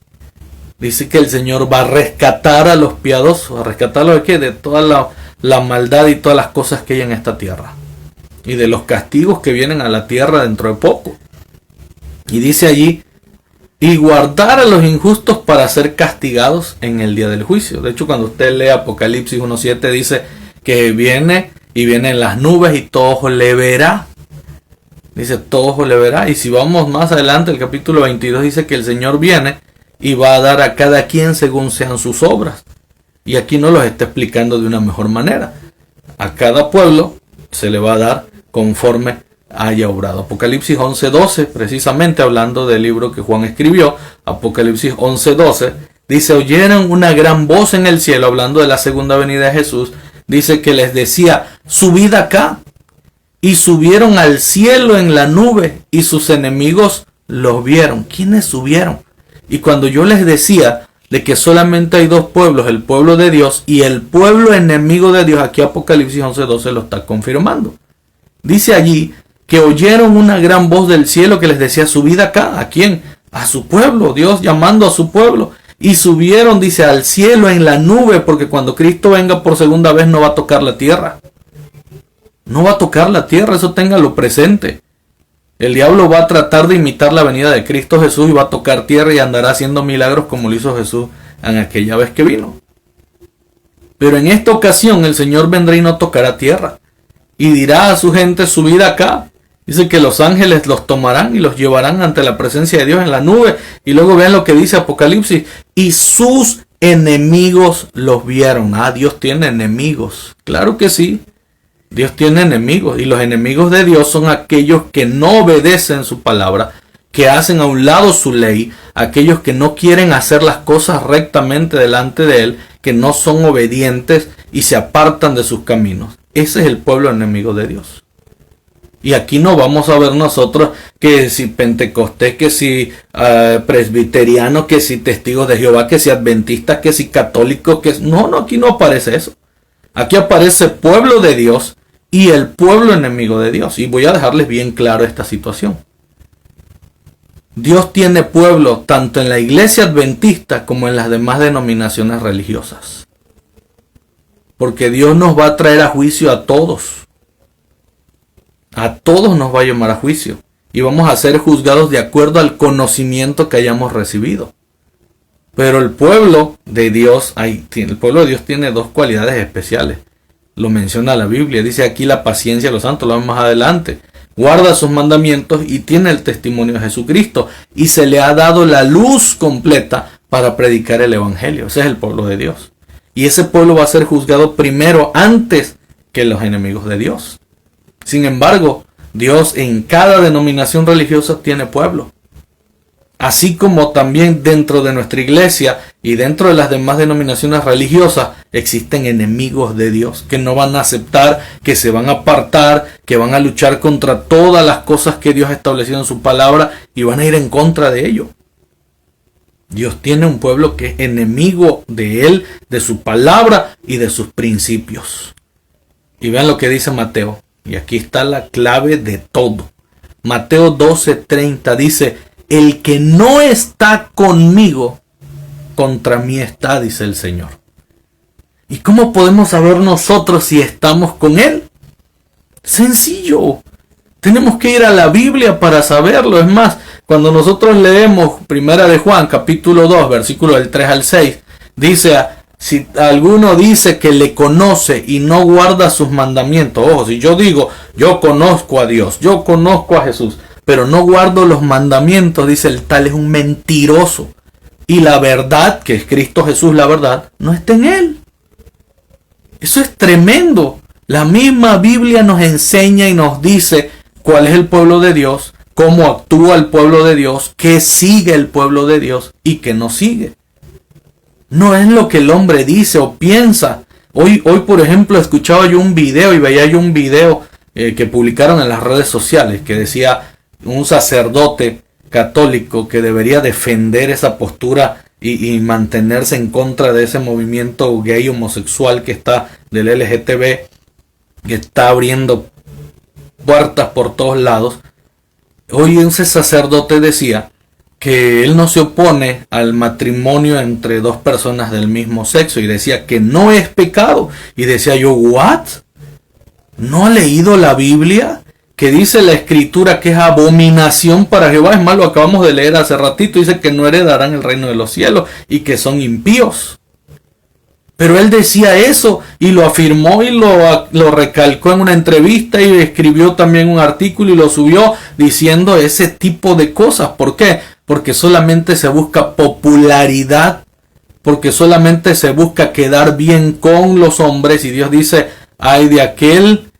Dice que el Señor va a rescatar a los piadosos. ¿A rescatarlos de qué? De toda la maldad y todas las cosas que hay en esta tierra. Y de los castigos que vienen a la tierra dentro de poco. Y dice allí, y guardar a los injustos para ser castigados en el día del juicio. De hecho, cuando usted lee Apocalipsis 1.7 dice que viene y viene en las nubes y todo ojo le verá. Dice, todo ojo le verá. Y si vamos más adelante, el capítulo 22 dice que el Señor viene y va a dar a cada quien según sean sus obras. Y aquí nos los está explicando de una mejor manera. A cada pueblo se le va a dar conforme haya obrado. Apocalipsis 11.12, precisamente hablando del libro que Juan escribió, Apocalipsis 11.12, dice, oyeron una gran voz en el cielo, hablando de la segunda venida de Jesús, dice que les decía, subid acá. Y subieron al cielo en la nube y sus enemigos los vieron. ¿Quiénes subieron? Y cuando yo les decía de que solamente hay dos pueblos, el pueblo de Dios y el pueblo enemigo de Dios, aquí Apocalipsis 11.12 lo está confirmando. Dice allí que oyeron una gran voz del cielo que les decía, subid acá. ¿A quién? A su pueblo, Dios llamando a su pueblo. Y subieron, dice, al cielo en la nube, porque cuando Cristo venga por segunda vez no va a tocar la tierra. No va a tocar la tierra, eso téngalo presente. El diablo va a tratar de imitar la venida de Cristo Jesús y va a tocar tierra y andará haciendo milagros como lo hizo Jesús en aquella vez que vino. Pero en esta ocasión el Señor vendrá y no tocará tierra. Y dirá a su gente, subid acá. Dice que los ángeles los tomarán y los llevarán ante la presencia de Dios en la nube. Y luego vean lo que dice Apocalipsis. Y sus enemigos los vieron. Ah, Dios tiene enemigos. Claro que sí. Dios tiene enemigos. Y los enemigos de Dios son aquellos que no obedecen su palabra, que hacen a un lado su ley, aquellos que no quieren hacer las cosas rectamente delante de Él, que no son obedientes y se apartan de sus caminos. Ese es el pueblo enemigo de Dios. Y aquí no vamos a ver nosotros que si pentecostés, que si presbiteriano, que si testigos de Jehová, que si adventistas, que si católicos, que no, aquí no aparece eso. Aquí aparece pueblo de Dios y el pueblo enemigo de Dios. Y voy a dejarles bien claro esta situación. Dios tiene pueblo tanto en la iglesia adventista como en las demás denominaciones religiosas. Porque Dios nos va a traer a juicio a todos. A todos nos va a llamar a juicio. Y vamos a ser juzgados de acuerdo al conocimiento que hayamos recibido. Pero el pueblo de Dios, el pueblo de Dios tiene dos cualidades especiales. Lo menciona la Biblia. Dice aquí la paciencia de los santos, lo vemos más adelante. Guarda sus mandamientos y tiene el testimonio de Jesucristo. Y se le ha dado la luz completa para predicar el evangelio. Ese es el pueblo de Dios. Y ese pueblo va a ser juzgado primero antes que los enemigos de Dios. Sin embargo, Dios en cada denominación religiosa tiene pueblo. Así como también dentro de nuestra iglesia y dentro de las demás denominaciones religiosas existen enemigos de Dios que no van a aceptar, que se van a apartar, que van a luchar contra todas las cosas que Dios ha establecido en su palabra y van a ir en contra de ello. Dios tiene un pueblo que es enemigo de Él, de su palabra y de sus principios. Y vean lo que dice Mateo. Y aquí está la clave de todo. Mateo 12:30 dice, el que no está conmigo, contra mí está, dice el Señor. ¿Y cómo podemos saber nosotros si estamos con Él? Sencillo. Tenemos que ir a la Biblia para saberlo. Es más, cuando nosotros leemos Primera de Juan, capítulo 2, versículos del 3 al 6, dice, si alguno dice que le conoce y no guarda sus mandamientos. Ojo, si yo digo, yo conozco a Dios, yo conozco a Jesús, pero no guardo los mandamientos, dice, el tal es un mentiroso. Y la verdad, que es Cristo Jesús la verdad, no está en él. Eso es tremendo. La misma Biblia nos enseña y nos dice cuál es el pueblo de Dios, cómo actúa el pueblo de Dios, qué sigue el pueblo de Dios y qué no sigue. No es lo que el hombre dice o piensa. Hoy por ejemplo, escuchaba yo un video y veía yo un video que publicaron en las redes sociales que decía un sacerdote católico que debería defender esa postura y mantenerse en contra de ese movimiento gay homosexual que está del LGTB, que está abriendo puertas por todos lados. Hoy ese sacerdote decía que él no se opone al matrimonio entre dos personas del mismo sexo y decía que no es pecado. Y decía yo, ¿what? ¿No ha leído la Biblia? Que dice la Escritura que es abominación para Jehová. Es más, lo acabamos de leer hace ratito. Dice que no heredarán el reino de los cielos y que son impíos. Pero él decía eso y lo afirmó y lo recalcó en una entrevista y escribió también un artículo y lo subió diciendo ese tipo de cosas. ¿Por qué? Porque solamente se busca popularidad, porque solamente se busca quedar bien con los hombres. Y Dios dice, ay de aquel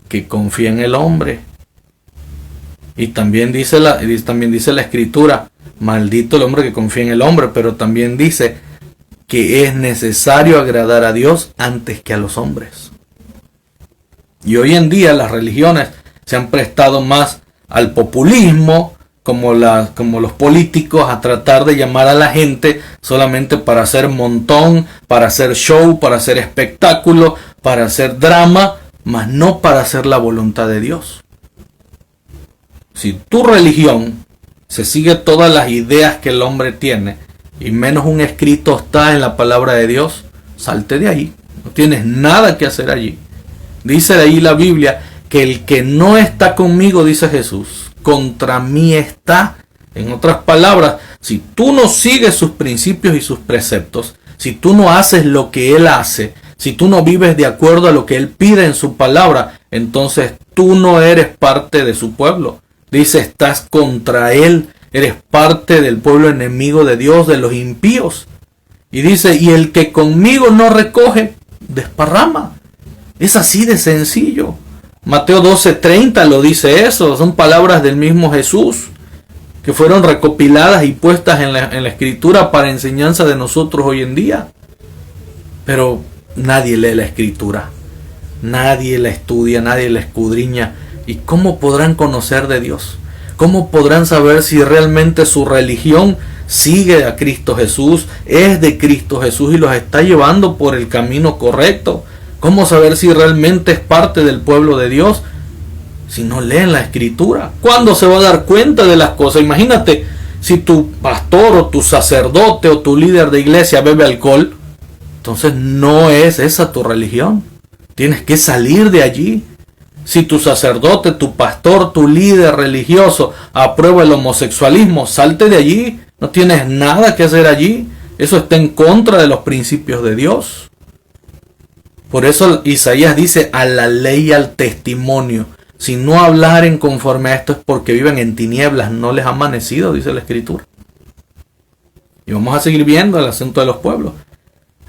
que confía en el hombre. Y también dice la Escritura, maldito el hombre que confía en el hombre, pero también dice que es necesario agradar a Dios antes que a los hombres. Y hoy en día las religiones se han prestado más al populismo, como los políticos, a tratar de llamar a la gente solamente para hacer montón, para hacer show, para hacer espectáculo, para hacer drama, mas no para hacer la voluntad de Dios. Si tu religión se sigue todas las ideas que el hombre tiene, y menos un escrito está en la palabra de Dios, salte de ahí. No tienes nada que hacer allí. Dice de ahí la Biblia que el que no está conmigo, dice Jesús, contra mí está. En otras palabras, si tú no sigues sus principios y sus preceptos, si tú no haces lo que Él hace, si tú no vives de acuerdo a lo que Él pide en su palabra, entonces tú no eres parte de su pueblo. Dice, estás contra Él. Eres parte del pueblo enemigo de Dios, de los impíos. Y dice, y el que conmigo no recoge, desparrama. Es así de sencillo. Mateo 12:30 lo dice eso. Son palabras del mismo Jesús, que fueron recopiladas y puestas en la Escritura para enseñanza de nosotros hoy en día. Pero nadie lee la Escritura. Nadie la estudia, nadie la escudriña. ¿Y cómo podrán conocer de Dios? ¿Cómo podrán saber si realmente su religión sigue a Cristo Jesús, es de Cristo Jesús y los está llevando por el camino correcto? ¿Cómo saber si realmente es parte del pueblo de Dios si no leen la Escritura? ¿Cuándo se va a dar cuenta de las cosas? Imagínate, si tu pastor o tu sacerdote o tu líder de iglesia bebe alcohol, entonces no es esa tu religión. Tienes que salir de allí. Si tu sacerdote, tu pastor, tu líder religioso aprueba el homosexualismo, salte de allí. No tienes nada que hacer allí. Eso está en contra de los principios de Dios. Por eso Isaías dice, a la ley y al testimonio. Si no hablaren conforme a esto es porque viven en tinieblas, no les ha amanecido, dice la Escritura. Y vamos a seguir viendo el asunto de los pueblos.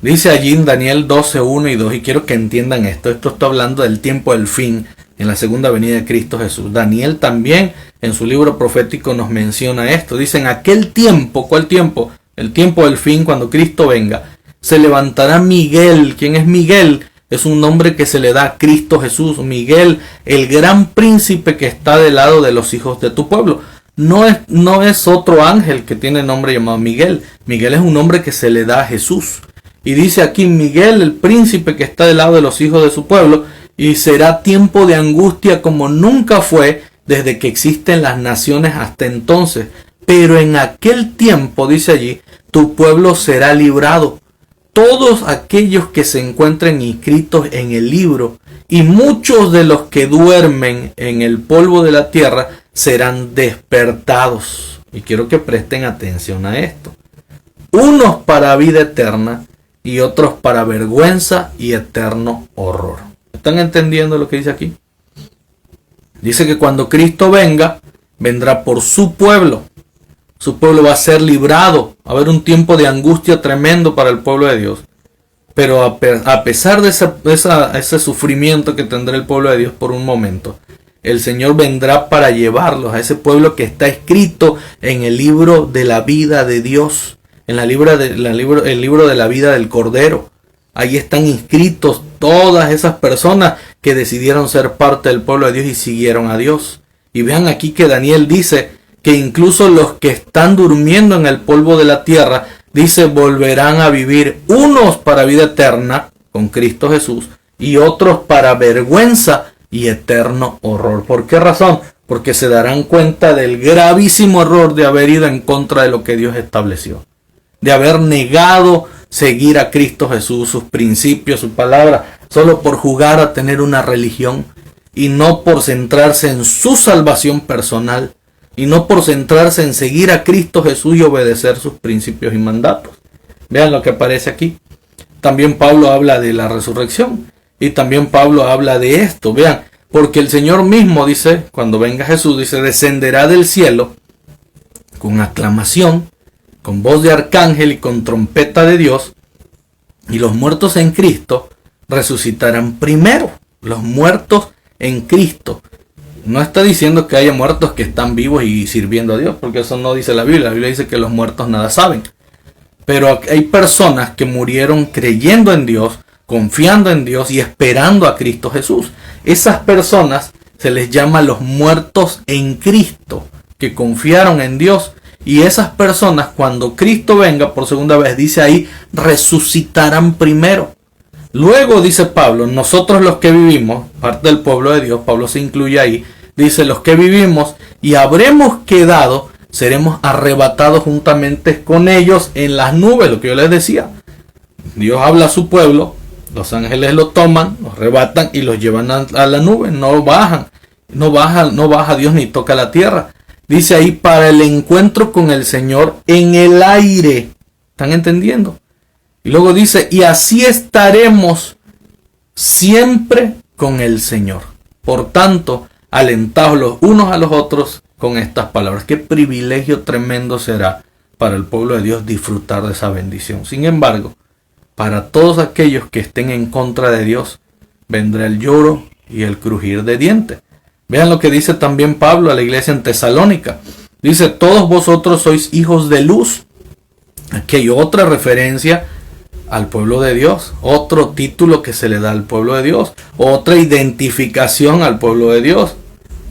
Dice allí en Daniel 12:1 y 2, y quiero que entiendan esto. Esto está hablando del tiempo del fin, en la segunda venida de Cristo Jesús. Daniel también en su libro profético nos menciona esto. Dice, en aquel tiempo, ¿cuál tiempo? El tiempo del fin, cuando Cristo venga, se levantará Miguel. ¿Quién es Miguel? Es un nombre que se le da a Cristo Jesús. Miguel, el gran príncipe que está del lado de los hijos de tu pueblo. No es otro ángel que tiene nombre llamado Miguel. Miguel es un nombre que se le da a Jesús. Y dice aquí, Miguel, el príncipe que está del lado de los hijos de su pueblo, y será tiempo de angustia como nunca fue desde que existen las naciones hasta entonces. Pero en aquel tiempo, dice allí, tu pueblo será librado. Todos aquellos que se encuentren inscritos en el libro y muchos de los que duermen en el polvo de la tierra serán despertados. Y quiero que presten atención a esto. Unos para vida eterna y otros para vergüenza y eterno horror. ¿Están entendiendo lo que dice aquí? Dice que cuando Cristo venga, vendrá por su pueblo. Su pueblo va a ser librado. Va a haber un tiempo de angustia tremendo para el pueblo de Dios. Pero a pesar de ese sufrimiento que tendrá el pueblo de Dios por un momento, el Señor vendrá para llevarlos a ese pueblo que está escrito en el libro de la vida de Dios, en el libro de la vida del Cordero. Ahí están inscritos todas esas personas que decidieron ser parte del pueblo de Dios y siguieron a Dios. Y vean aquí que Daniel dice que incluso los que están durmiendo en el polvo de la tierra, dice, volverán a vivir, unos para vida eterna con Cristo Jesús y otros para vergüenza y eterno horror. ¿Por qué razón? Porque se darán cuenta del gravísimo error de haber ido en contra de lo que Dios estableció, de haber negado seguir a Cristo Jesús, sus principios, su palabra, solo por jugar a tener una religión y no por centrarse en su salvación personal y no por centrarse en seguir a Cristo Jesús y obedecer sus principios y mandatos. Vean lo que aparece aquí. También Pablo habla de la resurrección y también Pablo habla de esto. Vean, porque el Señor mismo dice, cuando venga Jesús, dice, descenderá del cielo con aclamación, con voz de arcángel y con trompeta de Dios, y los muertos en Cristo resucitarán primero. Los muertos en Cristo. No está diciendo que haya muertos que están vivos y sirviendo a Dios, porque eso no dice la Biblia. La Biblia dice que los muertos nada saben. Pero hay personas que murieron creyendo en Dios, confiando en Dios y esperando a Cristo Jesús. Esas personas se les llama los muertos en Cristo, que confiaron en Dios. Y esas personas, cuando Cristo venga por segunda vez, dice ahí, resucitarán primero. Luego dice Pablo, nosotros los que vivimos, parte del pueblo de Dios, Pablo se incluye ahí, dice los que vivimos y habremos quedado, seremos arrebatados juntamente con ellos en las nubes, lo que yo les decía. Dios habla a su pueblo, los ángeles lo toman, los arrebatan y los llevan a la nube, no baja Dios ni toca la tierra. Dice ahí, para el encuentro con el Señor en el aire. ¿Están entendiendo? Y luego dice, y así estaremos siempre con el Señor. Por tanto, alentaos los unos a los otros con estas palabras. Qué privilegio tremendo será para el pueblo de Dios disfrutar de esa bendición. Sin embargo, para todos aquellos que estén en contra de Dios, vendrá el lloro y el crujir de dientes. Vean lo que dice también Pablo a la iglesia en Tesalónica. Dice, todos vosotros sois hijos de luz. Aquí hay otra referencia al pueblo de Dios, otro título que se le da al pueblo de Dios, otra identificación al pueblo de Dios.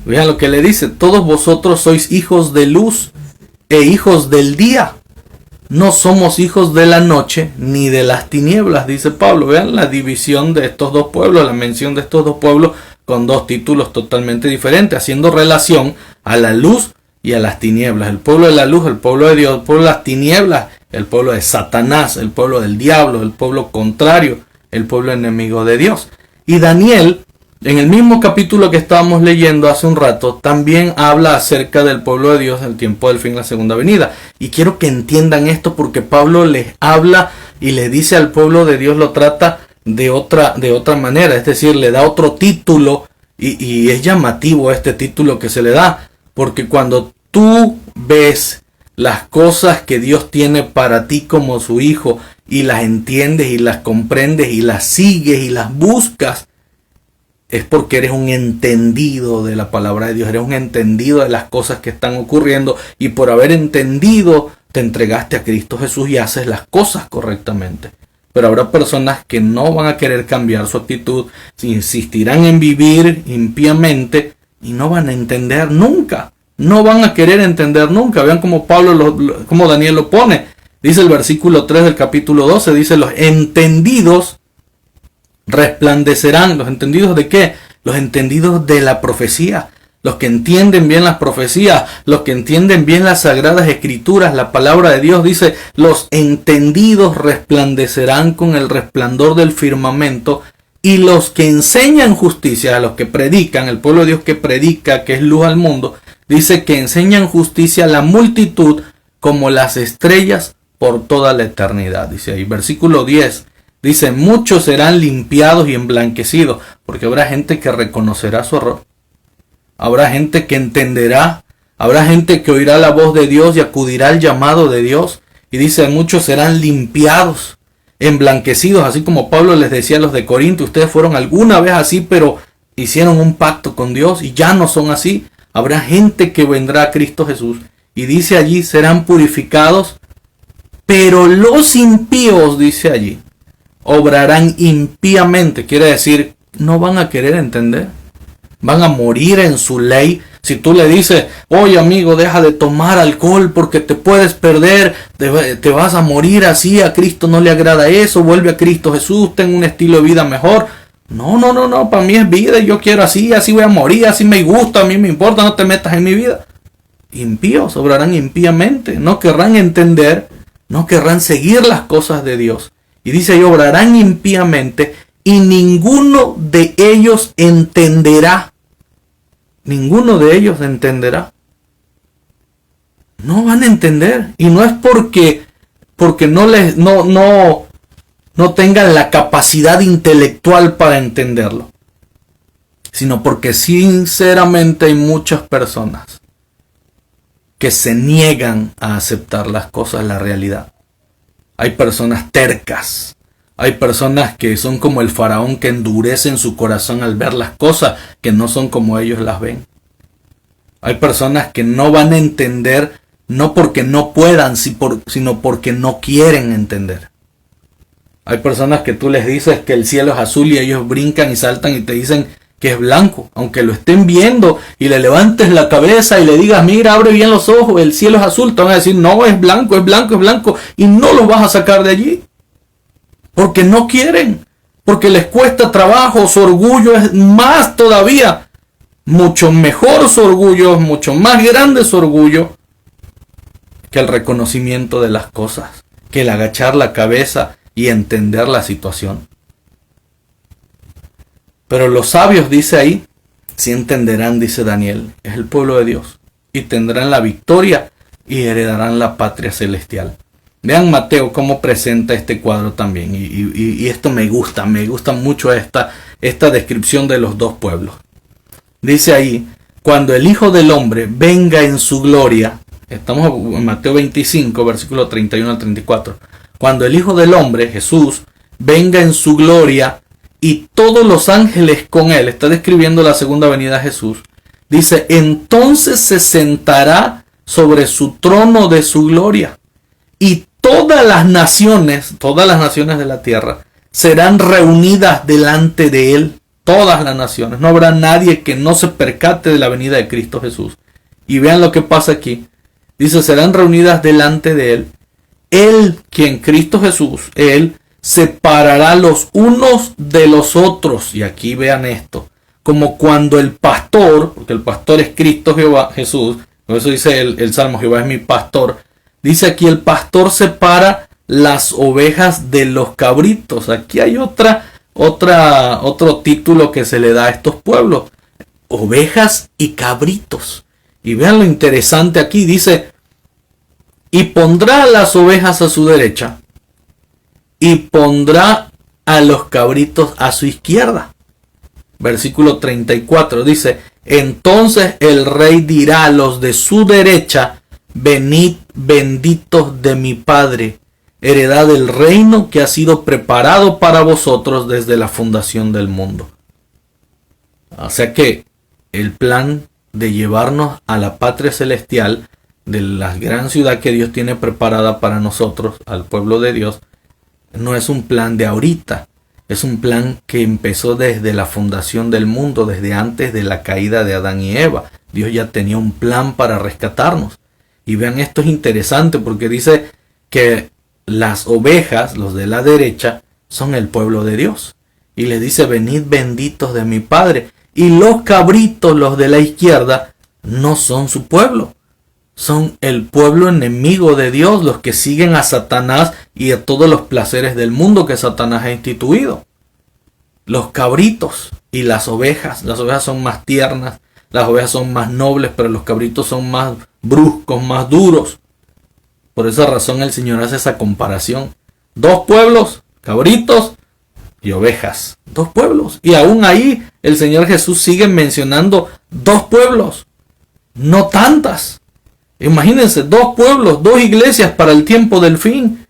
Vean lo que le dice, todos vosotros sois hijos de luz e hijos del día. No somos hijos de la noche ni de las tinieblas, dice Pablo. Vean la división de estos dos pueblos, la mención de estos dos pueblos con dos títulos totalmente diferentes, haciendo relación a la luz y a las tinieblas. El pueblo de la luz, el pueblo de Dios, el pueblo de las tinieblas, el pueblo de Satanás, el pueblo del diablo, el pueblo contrario, el pueblo enemigo de Dios. Y Daniel, en el mismo capítulo que estábamos leyendo hace un rato, también habla acerca del pueblo de Dios en el tiempo del fin, la segunda venida. Y quiero que entiendan esto porque Pablo les habla y le dice al pueblo de Dios, lo trata de otra manera, es decir, le da otro título y es llamativo este título que se le da, porque cuando tú ves las cosas que Dios tiene para ti como su hijo y las entiendes y las comprendes y las sigues y las buscas, es porque eres un entendido de la palabra de Dios, eres un entendido de las cosas que están ocurriendo y por haber entendido te entregaste a Cristo Jesús y haces las cosas correctamente. Pero habrá personas que no van a querer cambiar su actitud, insistirán en vivir impíamente y no van a entender nunca. No van a querer entender nunca. Vean cómo cómo Daniel lo pone. Dice el versículo 3 del capítulo 12. Dice, los entendidos resplandecerán. ¿Los entendidos de qué? Los entendidos de la profecía. Los que entienden bien las profecías. Los que entienden bien las sagradas escrituras. La palabra de Dios dice, los entendidos resplandecerán con el resplandor del firmamento. Y los que enseñan justicia, a los que predican, el pueblo de Dios que predica, que es luz al mundo, dice que enseñan justicia a la multitud como las estrellas por toda la eternidad. Dice ahí, versículo 10, dice, muchos serán limpiados y emblanquecidos, porque habrá gente que reconocerá su error. Habrá gente que entenderá, habrá gente que oirá la voz de Dios y acudirá al llamado de Dios. Y dice, muchos serán limpiados, emblanquecidos, así como Pablo les decía a los de Corinto, ustedes fueron alguna vez así, pero hicieron un pacto con Dios y ya no son así. Habrá gente que vendrá a Cristo Jesús y dice allí, serán purificados, pero los impíos, dice allí, obrarán impíamente. Quiere decir, no van a querer entender, van a morir en su ley. Si tú le dices, oye amigo, deja de tomar alcohol porque te puedes perder, te vas a morir así, a Cristo no le agrada eso, vuelve a Cristo Jesús, ten un estilo de vida mejor. No, para mí es vida y yo quiero así voy a morir, así me gusta, a mí me importa, no te metas en mi vida. Impíos obrarán impíamente, no querrán entender, no querrán seguir las cosas de Dios. Y dice, y obrarán impíamente y ninguno de ellos entenderá. Ninguno de ellos entenderá. No van a entender. Y no es porque no tengan la capacidad intelectual para entenderlo, sino porque sinceramente hay muchas personas que se niegan a aceptar las cosas, la realidad. Hay personas tercas. Hay personas que son como el faraón, que endurecen su corazón al ver las cosas que no son como ellos las ven. Hay personas que no van a entender, no porque no puedan, sino porque no quieren entender. Hay personas que tú les dices que el cielo es azul y ellos brincan y saltan y te dicen que es blanco, aunque lo estén viendo y le levantes la cabeza y le digas, mira, abre bien los ojos, el cielo es azul, te van a decir, no, es blanco, es blanco, es blanco, y no los vas a sacar de allí. Porque no quieren, porque les cuesta trabajo, su orgullo es más todavía, mucho mejor su orgullo, mucho más grande su orgullo que el reconocimiento de las cosas, que el agachar la cabeza y entender la situación. Pero los sabios, dice ahí, sí entenderán, dice Daniel, es el pueblo de Dios, y tendrán la victoria y heredarán la patria celestial. Vean Mateo cómo presenta este cuadro también. Y esto me gusta mucho esta descripción de los dos pueblos. Dice ahí, cuando el Hijo del Hombre venga en su gloria, estamos en Mateo 25, versículo 31 al 34. Cuando el Hijo del Hombre, Jesús, venga en su gloria y todos los ángeles con él, está describiendo la segunda venida de Jesús, dice, entonces se sentará sobre su trono de su gloria. Y todas las naciones de la tierra serán reunidas delante de él. Todas las naciones. No habrá nadie que no se percate de la venida de Cristo Jesús. Y vean lo que pasa aquí. Dice, serán reunidas delante de él. Él, quien Cristo Jesús, él separará los unos de los otros. Y aquí vean esto. Como cuando el pastor, porque el pastor es Cristo Jesús. Por eso dice el Salmo, Jehová es mi pastor. Dice aquí, el pastor separa las ovejas de los cabritos. Aquí hay otro título que se le da a estos pueblos. Ovejas y cabritos. Y vean lo interesante aquí. Dice, y pondrá a las ovejas a su derecha y pondrá a los cabritos a su izquierda. Versículo 34 dice, entonces el rey dirá a los de su derecha, venid benditos de mi Padre, heredad del reino que ha sido preparado para vosotros desde la fundación del mundo. O sea que el plan de llevarnos a la patria celestial, de la gran ciudad que Dios tiene preparada para nosotros, al pueblo de Dios, no es un plan de ahorita, es un plan que empezó desde la fundación del mundo, desde antes de la caída de Adán y Eva. Dios ya tenía un plan para rescatarnos. Y vean, esto es interesante porque dice que las ovejas, los de la derecha, son el pueblo de Dios. Y les dice, venid benditos de mi Padre. Y los cabritos, los de la izquierda, no son su pueblo. Son el pueblo enemigo de Dios, los que siguen a Satanás y a todos los placeres del mundo que Satanás ha instituido. los cabritos y las ovejas. Las ovejas son más tiernas, las ovejas son más nobles, pero los cabritos son más bruscos, más duros. Por esa razón el Señor hace esa comparación. 2 pueblos, cabritos y ovejas. 2 pueblos. Y aún ahí el Señor Jesús sigue mencionando 2 pueblos. No tantas. Imagínense, 2 pueblos, 2 iglesias para el tiempo del fin.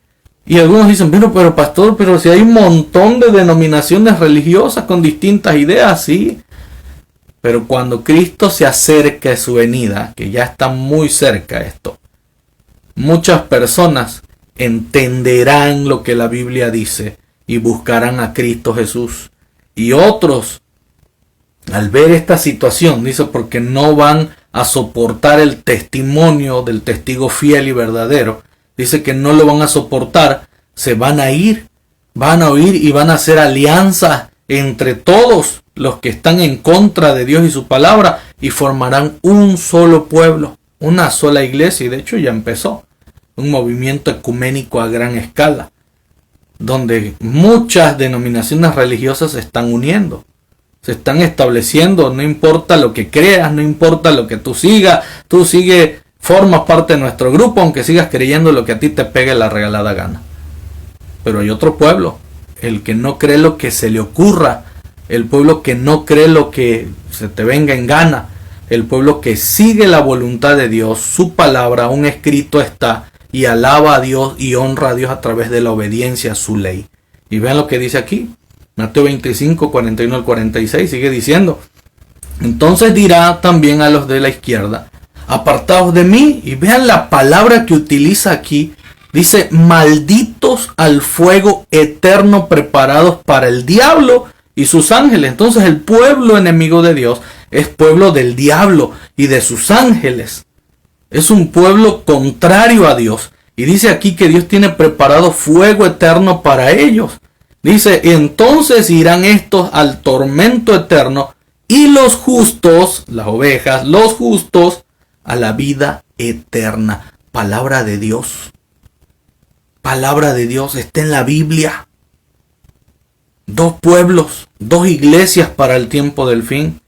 Y algunos dicen, pero pastor, pero si hay un montón de denominaciones religiosas con distintas ideas, sí. Pero cuando Cristo se acerque a su venida, que ya está muy cerca esto, muchas personas entenderán lo que la Biblia dice y buscarán a Cristo Jesús. Y otros, al ver esta situación, dice, porque no van a soportar el testimonio del testigo fiel y verdadero, dice que no lo van a soportar, se van a ir, van a oír y van a hacer alianzas entre todos los que están en contra de Dios y su palabra y formarán un solo pueblo, una sola iglesia. Y de hecho ya empezó un movimiento ecuménico a gran escala, donde muchas denominaciones religiosas se están uniendo, se están estableciendo. No importa lo que creas, no importa lo que tú sigas, formas parte de nuestro grupo, aunque sigas creyendo lo que a ti te pegue la regalada gana. Pero hay otro pueblo, el que no cree lo que se le ocurra, el pueblo que no cree lo que se te venga en gana, el pueblo que sigue la voluntad de Dios, su palabra, un escrito está, y alaba a Dios y honra a Dios a través de la obediencia a su ley. Y vean lo que dice aquí, Mateo 25, 41 al 46, sigue diciendo, entonces dirá también a los de la izquierda, apartaos de mí. Y vean la palabra que utiliza aquí, dice, malditos al fuego eterno preparados para el diablo y sus ángeles. Entonces el pueblo enemigo de Dios es pueblo del diablo y de sus ángeles. Es un pueblo contrario a Dios. Y dice aquí que Dios tiene preparado fuego eterno para ellos. Dice, entonces irán estos al tormento eterno y los justos, las ovejas, los justos, a la vida eterna. Palabra de Dios. Palabra de Dios está en la Biblia. 2 pueblos, 2 iglesias para el tiempo del fin.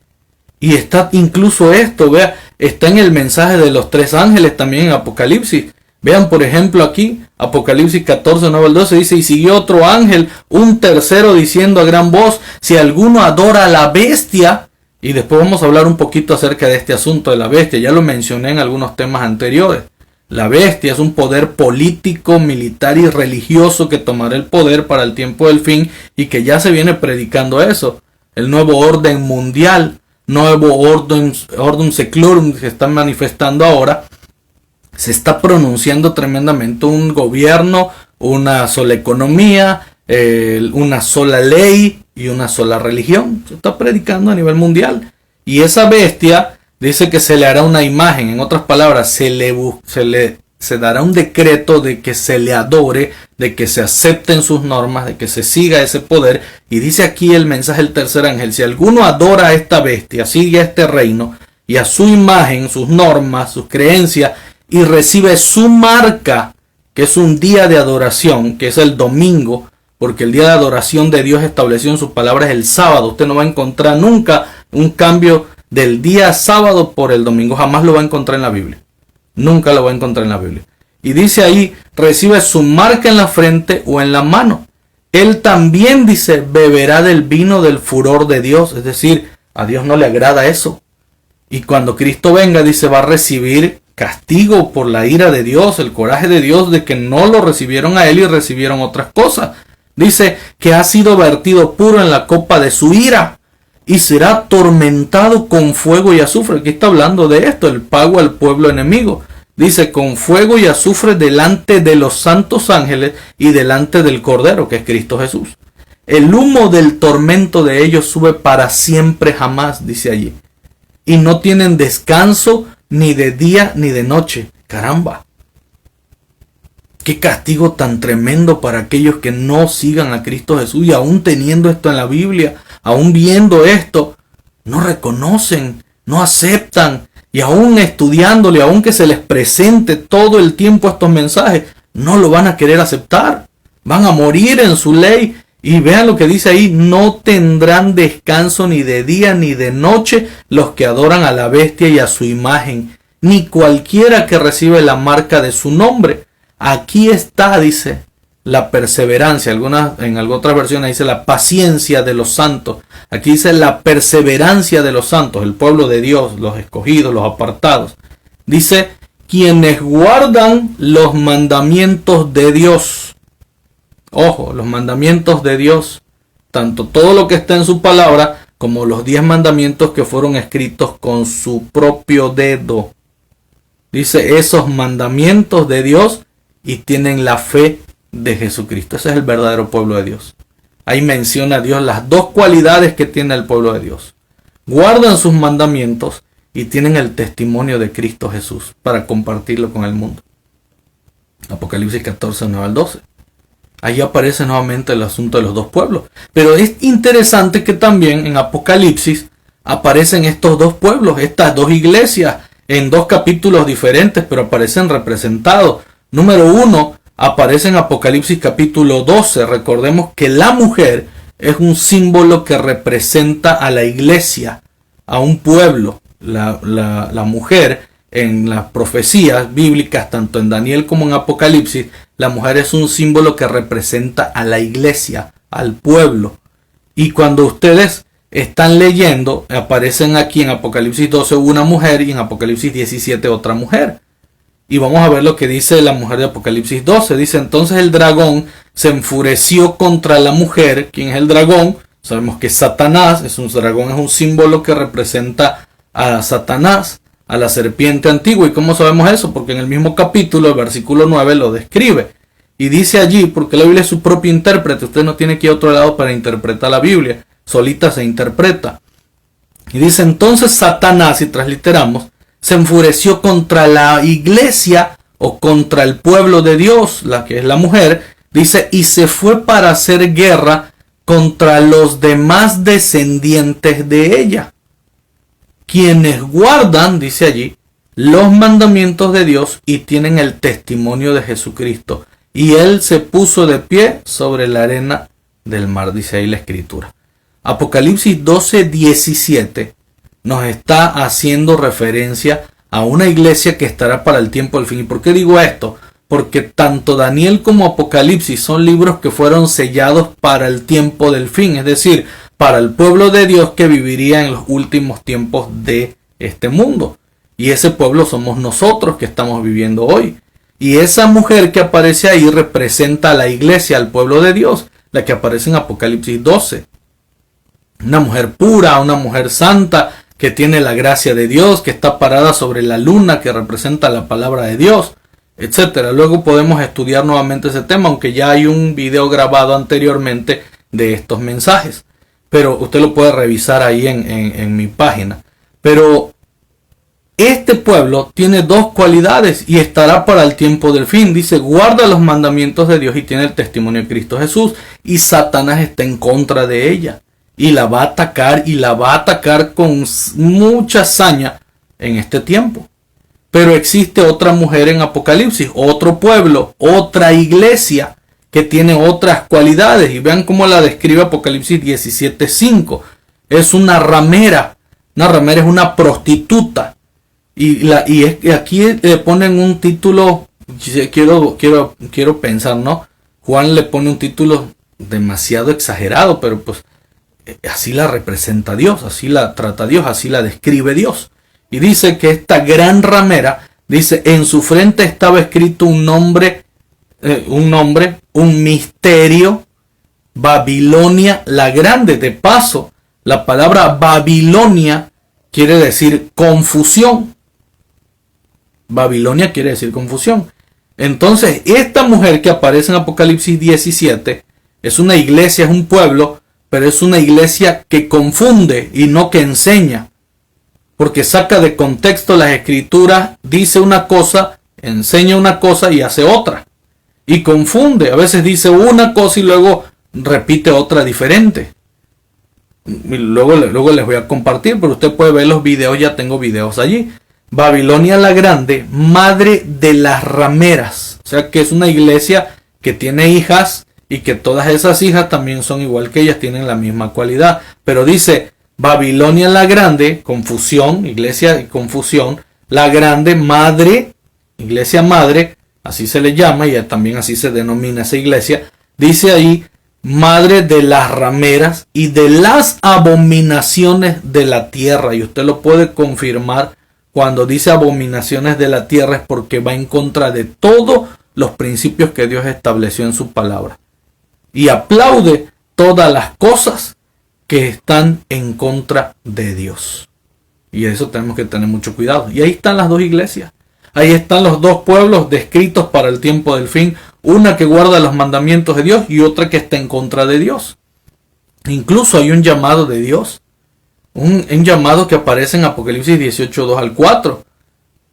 Y está incluso esto, vea, está en el mensaje de los 3 ángeles también en Apocalipsis. Vean por ejemplo aquí, Apocalipsis 14, 9 al 12 dice, y siguió otro ángel, un tercero diciendo a gran voz, si alguno adora a la bestia, y después vamos a hablar un poquito acerca de este asunto de la bestia, ya lo mencioné en algunos temas anteriores. La bestia es un poder político, militar y religioso que tomará el poder para el tiempo del fin y que ya se viene predicando eso. El nuevo orden mundial, nuevo ordum seclorum que se está manifestando ahora, se está pronunciando tremendamente un gobierno, una sola economía, una sola ley y una sola religión. Se está predicando a nivel mundial. Y esa bestia dice que se le hará una imagen. En otras palabras, se dará un decreto de que se le adore, de que se acepten sus normas, de que se siga ese poder. Y dice aquí el mensaje del tercer ángel, si alguno adora a esta bestia, sigue a este reino y a su imagen, sus normas, sus creencias, y recibe su marca, que es un día de adoración, que es el domingo, porque el día de adoración de Dios establecido en su palabra es el sábado. Usted no va a encontrar nunca un cambio del día sábado por el domingo. Jamás lo va a encontrar en la Biblia. Nunca lo va a encontrar en la Biblia. Y dice ahí, recibe su marca en la frente o en la mano. Él también, dice, beberá del vino del furor de Dios. Es decir, a Dios no le agrada eso. Y cuando Cristo venga, dice, va a recibir castigo por la ira de Dios, el coraje de Dios de que no lo recibieron a él y recibieron otras cosas. Dice que ha sido vertido puro en la copa de su ira y será atormentado con fuego y azufre. Aquí está hablando de esto, el pago al pueblo enemigo. Dice, con fuego y azufre delante de los santos ángeles y delante del Cordero, que es Cristo Jesús. El humo del tormento de ellos sube para siempre jamás, dice allí. Y no tienen descanso ni de día ni de noche. Caramba. Qué castigo tan tremendo para aquellos que no sigan a Cristo Jesús y aún teniendo esto en la Biblia, aún viendo esto, no reconocen, no aceptan y aún estudiándole, aún que se les presente todo el tiempo estos mensajes, no lo van a querer aceptar. Van a morir en su ley Y vean lo que dice ahí: no tendrán descanso ni de día ni de noche los que adoran a la bestia y a su imagen, ni cualquiera que recibe la marca de su nombre. Aquí está, dice, la perseverancia. En algunas otras versiones dice la paciencia de los santos. Aquí dice la perseverancia de los santos, el pueblo de Dios, los escogidos, los apartados. Dice, quienes guardan los mandamientos de Dios. Ojo, los mandamientos de Dios, tanto todo lo que está en su palabra, como los 10 mandamientos que fueron escritos con su propio dedo. Dice esos mandamientos de Dios y tienen la fe de Jesucristo. Ese es el verdadero pueblo de Dios. Ahí menciona a Dios las dos cualidades que tiene el pueblo de Dios. Guardan sus mandamientos y tienen el testimonio de Cristo Jesús para compartirlo con el mundo. Apocalipsis 14, 9 al 12. Ahí aparece nuevamente el asunto de los dos pueblos. Pero es interesante que también en Apocalipsis aparecen estos dos pueblos, estas dos iglesias, en dos capítulos diferentes, pero aparecen representados. Número 1, aparece en Apocalipsis capítulo 12. Recordemos que la mujer es un símbolo que representa a la iglesia, a un pueblo. La mujer en las profecías bíblicas, tanto en Daniel como en Apocalipsis, la mujer es un símbolo que representa a la iglesia, al pueblo. Y cuando ustedes están leyendo, aparecen aquí en Apocalipsis 12 una mujer y en Apocalipsis 17 otra mujer. Y vamos a ver lo que dice la mujer de Apocalipsis 12. Dice, entonces el dragón se enfureció contra la mujer. ¿Quién es el dragón? Sabemos que Satanás es un dragón, es un símbolo que representa a Satanás, a la serpiente antigua. ¿Y cómo sabemos eso? Porque en el mismo capítulo, el versículo 9 lo describe. Y dice allí, porque la Biblia es su propio intérprete. Usted no tiene que ir a otro lado para interpretar la Biblia. Solita se interpreta. Y dice, entonces Satanás, si transliteramos, se enfureció contra la iglesia o contra el pueblo de Dios, la que es la mujer. Dice, y se fue para hacer guerra contra los demás descendientes de ella, quienes guardan, dice allí, los mandamientos de Dios y tienen el testimonio de Jesucristo. Y él se puso de pie sobre la arena del mar, dice ahí la escritura. Apocalipsis 12, 17 nos está haciendo referencia a una iglesia que estará para el tiempo del fin. ¿Y por qué digo esto? Porque tanto Daniel como Apocalipsis son libros que fueron sellados para el tiempo del fin, es decir, para el pueblo de Dios que viviría en los últimos tiempos de este mundo. Y ese pueblo somos nosotros que estamos viviendo hoy. Y esa mujer que aparece ahí representa a la iglesia, al pueblo de Dios, la que aparece en Apocalipsis 12. Una mujer pura, una mujer santa, que tiene la gracia de Dios, que está parada sobre la luna, que representa la palabra de Dios, etcétera. Luego podemos estudiar nuevamente ese tema, aunque ya hay un video grabado anteriormente de estos mensajes. Pero usted lo puede revisar ahí en mi página. Pero este pueblo tiene dos cualidades y estará para el tiempo del fin. Dice, guarda los mandamientos de Dios y tiene el testimonio de Cristo Jesús. Y Satanás está en contra de ella. Y la va a atacar con mucha saña en este tiempo. Pero existe otra mujer en Apocalipsis, otro pueblo, otra iglesia que tiene otras cualidades. Y vean cómo la describe Apocalipsis 17:5. Es una ramera. Una ramera es una prostituta. Y aquí le ponen un título, quiero pensar, ¿no? Juan le pone un título demasiado exagerado, pero pues así la representa Dios, así la trata Dios, así la describe Dios. Y dice que esta gran ramera, dice, en su frente estaba escrito un nombre, un misterio, Babilonia la grande. De paso, la palabra Babilonia quiere decir confusión. Babilonia quiere decir confusión. Entonces, esta mujer que aparece en Apocalipsis 17 es una iglesia, es un pueblo, pero es una iglesia que confunde y no que enseña. Porque saca de contexto las escrituras, dice una cosa, enseña una cosa y hace otra. Y confunde. A veces dice una cosa y luego repite otra diferente. Y luego les voy a compartir, pero usted puede ver los videos, ya tengo videos allí. Babilonia la grande, madre de las rameras. O sea que es una iglesia que tiene hijas y que todas esas hijas también son igual que ellas, tienen la misma cualidad. Pero dice Babilonia la grande, confusión, iglesia y confusión, la grande madre, iglesia madre, así se le llama y también así se denomina esa iglesia. Dice ahí, madre de las rameras y de las abominaciones de la tierra. Y usted lo puede confirmar cuando dice abominaciones de la tierra, es porque va en contra de todos los principios que Dios estableció en su palabra. Y aplaude todas las cosas que están en contra de Dios. Y eso tenemos que tener mucho cuidado. Y ahí están las dos iglesias. Ahí están los dos pueblos descritos para el tiempo del fin. Una que guarda los mandamientos de Dios y otra que está en contra de Dios. Incluso hay un llamado de Dios. Un llamado que aparece en Apocalipsis 18, 2 al 4.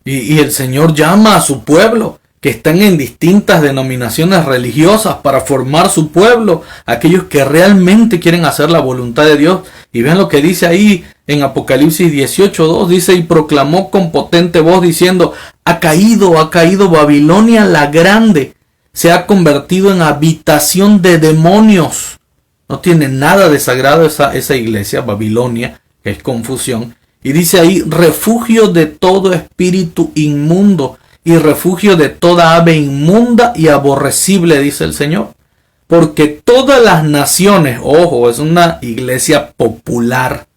Y el Señor llama a su pueblo, que están en distintas denominaciones religiosas, para formar su pueblo, aquellos que realmente quieren hacer la voluntad de Dios. Y vean lo que dice ahí en Apocalipsis 18, 2, dice, y proclamó con potente voz diciendo, ha caído Babilonia la grande, se ha convertido en habitación de demonios. No tiene nada de sagrado esa iglesia, Babilonia, que es confusión. Y dice ahí, refugio de todo espíritu inmundo y refugio de toda ave inmunda y aborrecible, dice el Señor. Porque todas las naciones, ojo, es una iglesia popular,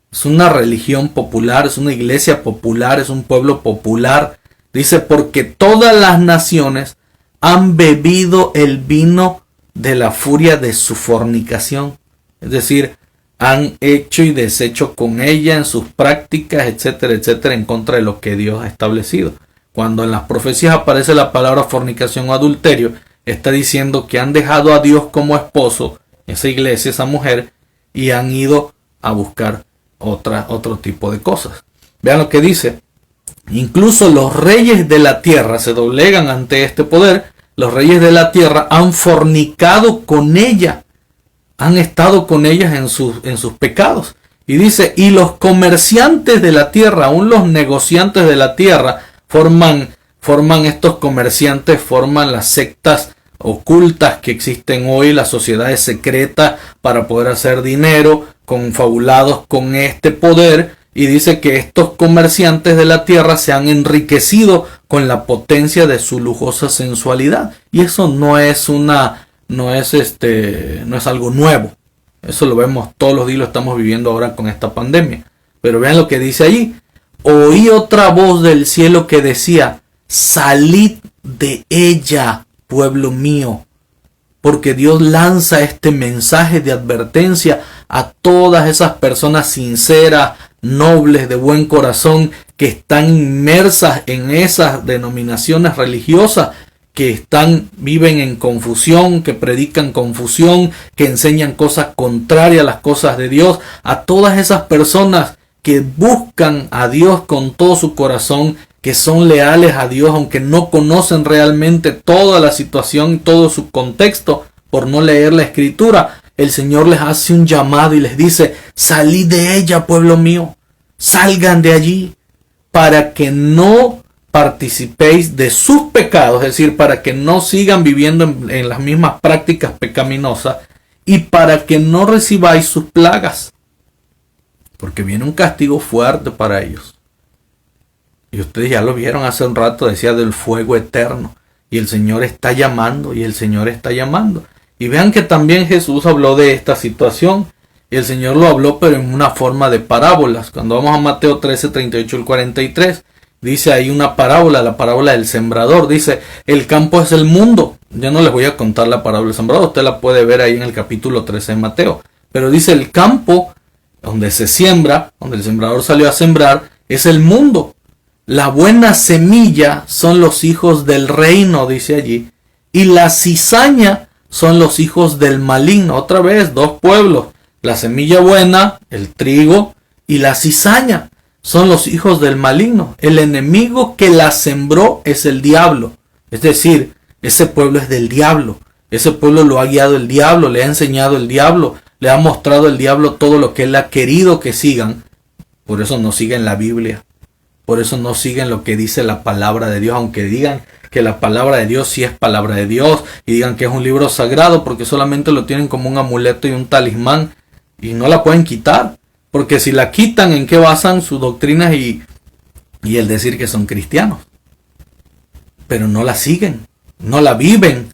es una religión popular, es una iglesia popular, es un pueblo popular. Dice, porque todas las naciones han bebido el vino de la furia de su fornicación. Es decir, han hecho y deshecho con ella en sus prácticas, etcétera, etcétera, en contra de lo que Dios ha establecido. Cuando en las profecías aparece la palabra fornicación o adulterio, está diciendo que han dejado a Dios como esposo, esa iglesia, esa mujer, y han ido a buscar otro tipo de cosas. Vean lo que dice. Incluso los reyes de la tierra se doblegan ante este poder. Los reyes de la tierra han fornicado con ella. Han estado con ellas en sus pecados. Y dice, y los comerciantes de la tierra, aún los negociantes de la tierra, forman estos comerciantes, forman las sectas ocultas que existen hoy, las sociedades secretas para poder hacer dinero, confabulados con este poder. Y dice que estos comerciantes de la tierra se han enriquecido con la potencia de su lujosa sensualidad. Y eso no es algo nuevo. Eso lo vemos todos los días, lo estamos viviendo ahora con esta pandemia. Pero vean lo que dice allí. Oí otra voz del cielo que decía, salid de ella, pueblo mío. Porque Dios lanza este mensaje de advertencia a todas esas personas sinceras, nobles, de buen corazón, que están inmersas en esas denominaciones religiosas, que viven en confusión, que predican confusión, que enseñan cosas contrarias a las cosas de Dios. A todas esas personas que buscan a Dios con todo su corazón, que son leales a Dios, aunque no conocen realmente toda la situación, todo su contexto, por no leer la Escritura, el Señor les hace un llamado y les dice, salid de ella, pueblo mío, salgan de allí, para que no participéis de sus pecados, es decir, para que no sigan viviendo en las mismas prácticas pecaminosas y para que no recibáis sus plagas, porque viene un castigo fuerte para ellos. Y ustedes ya lo vieron hace un rato, decía del fuego eterno. Y el Señor está llamando, y el Señor está llamando. Y vean que también Jesús habló de esta situación. Y el Señor lo habló, pero en una forma de parábolas. Cuando vamos a Mateo 13, 38 al 43, dice ahí una parábola, la parábola del sembrador. Dice, el campo es el mundo. Yo no les voy a contar la parábola del sembrador. Usted la puede ver ahí en el capítulo 13 de Mateo. Pero dice, el campo donde se siembra, donde el sembrador salió a sembrar, es el mundo. La buena semilla son los hijos del reino, dice allí. Y la cizaña son los hijos del maligno. Otra vez, dos pueblos. La semilla buena, el trigo, y la cizaña son los hijos del maligno. El enemigo que la sembró es el diablo. Es decir, ese pueblo es del diablo. Ese pueblo lo ha guiado el diablo, le ha enseñado el diablo, le ha mostrado el diablo todo lo que él ha querido que sigan. Por eso no siguen la Biblia. Por eso no siguen lo que dice la palabra de Dios, aunque digan que la palabra de Dios sí es palabra de Dios y digan que es un libro sagrado porque solamente lo tienen como un amuleto y un talismán y no la pueden quitar. Porque si la quitan, ¿en qué basan sus doctrinas y el decir que son cristianos? Pero no la siguen, no la viven.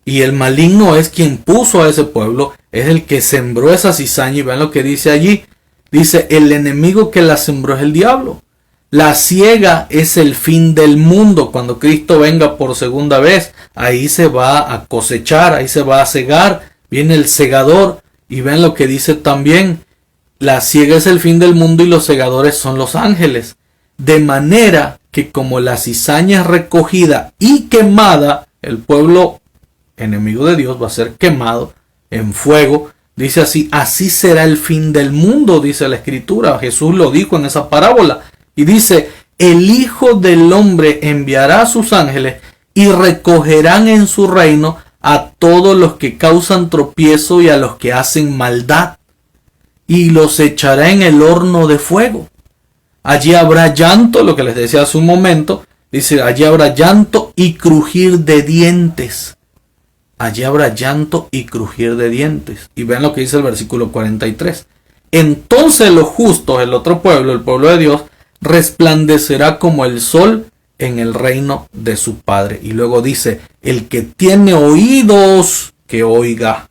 Y el maligno es quien puso a ese pueblo, es el que sembró esa cizaña. Y vean lo que dice allí. Dice, el enemigo que la sembró es el diablo. La siega es el fin del mundo. Cuando Cristo venga por segunda vez, ahí se va a cosechar, ahí se va a cegar. Viene el segador. Y vean lo que dice también. La siega es el fin del mundo y los segadores son los ángeles. De manera que como la cizaña es recogida y quemada, el pueblo enemigo de Dios va a ser quemado en fuego. Dice así, así será el fin del mundo, dice la Escritura. Jesús lo dijo en esa parábola. Y dice, el Hijo del Hombre enviará a sus ángeles y recogerán en su reino a todos los que causan tropiezo y a los que hacen maldad. Y los echará en el horno de fuego. Allí habrá llanto, lo que les decía hace un momento. Dice, allí habrá llanto y crujir de dientes. Allí habrá llanto y crujir de dientes. Y vean lo que dice el versículo 43. Entonces los justos, el otro pueblo, el pueblo de Dios, resplandecerá como el sol en el reino de su Padre. Y luego dice, el que tiene oídos, que oiga.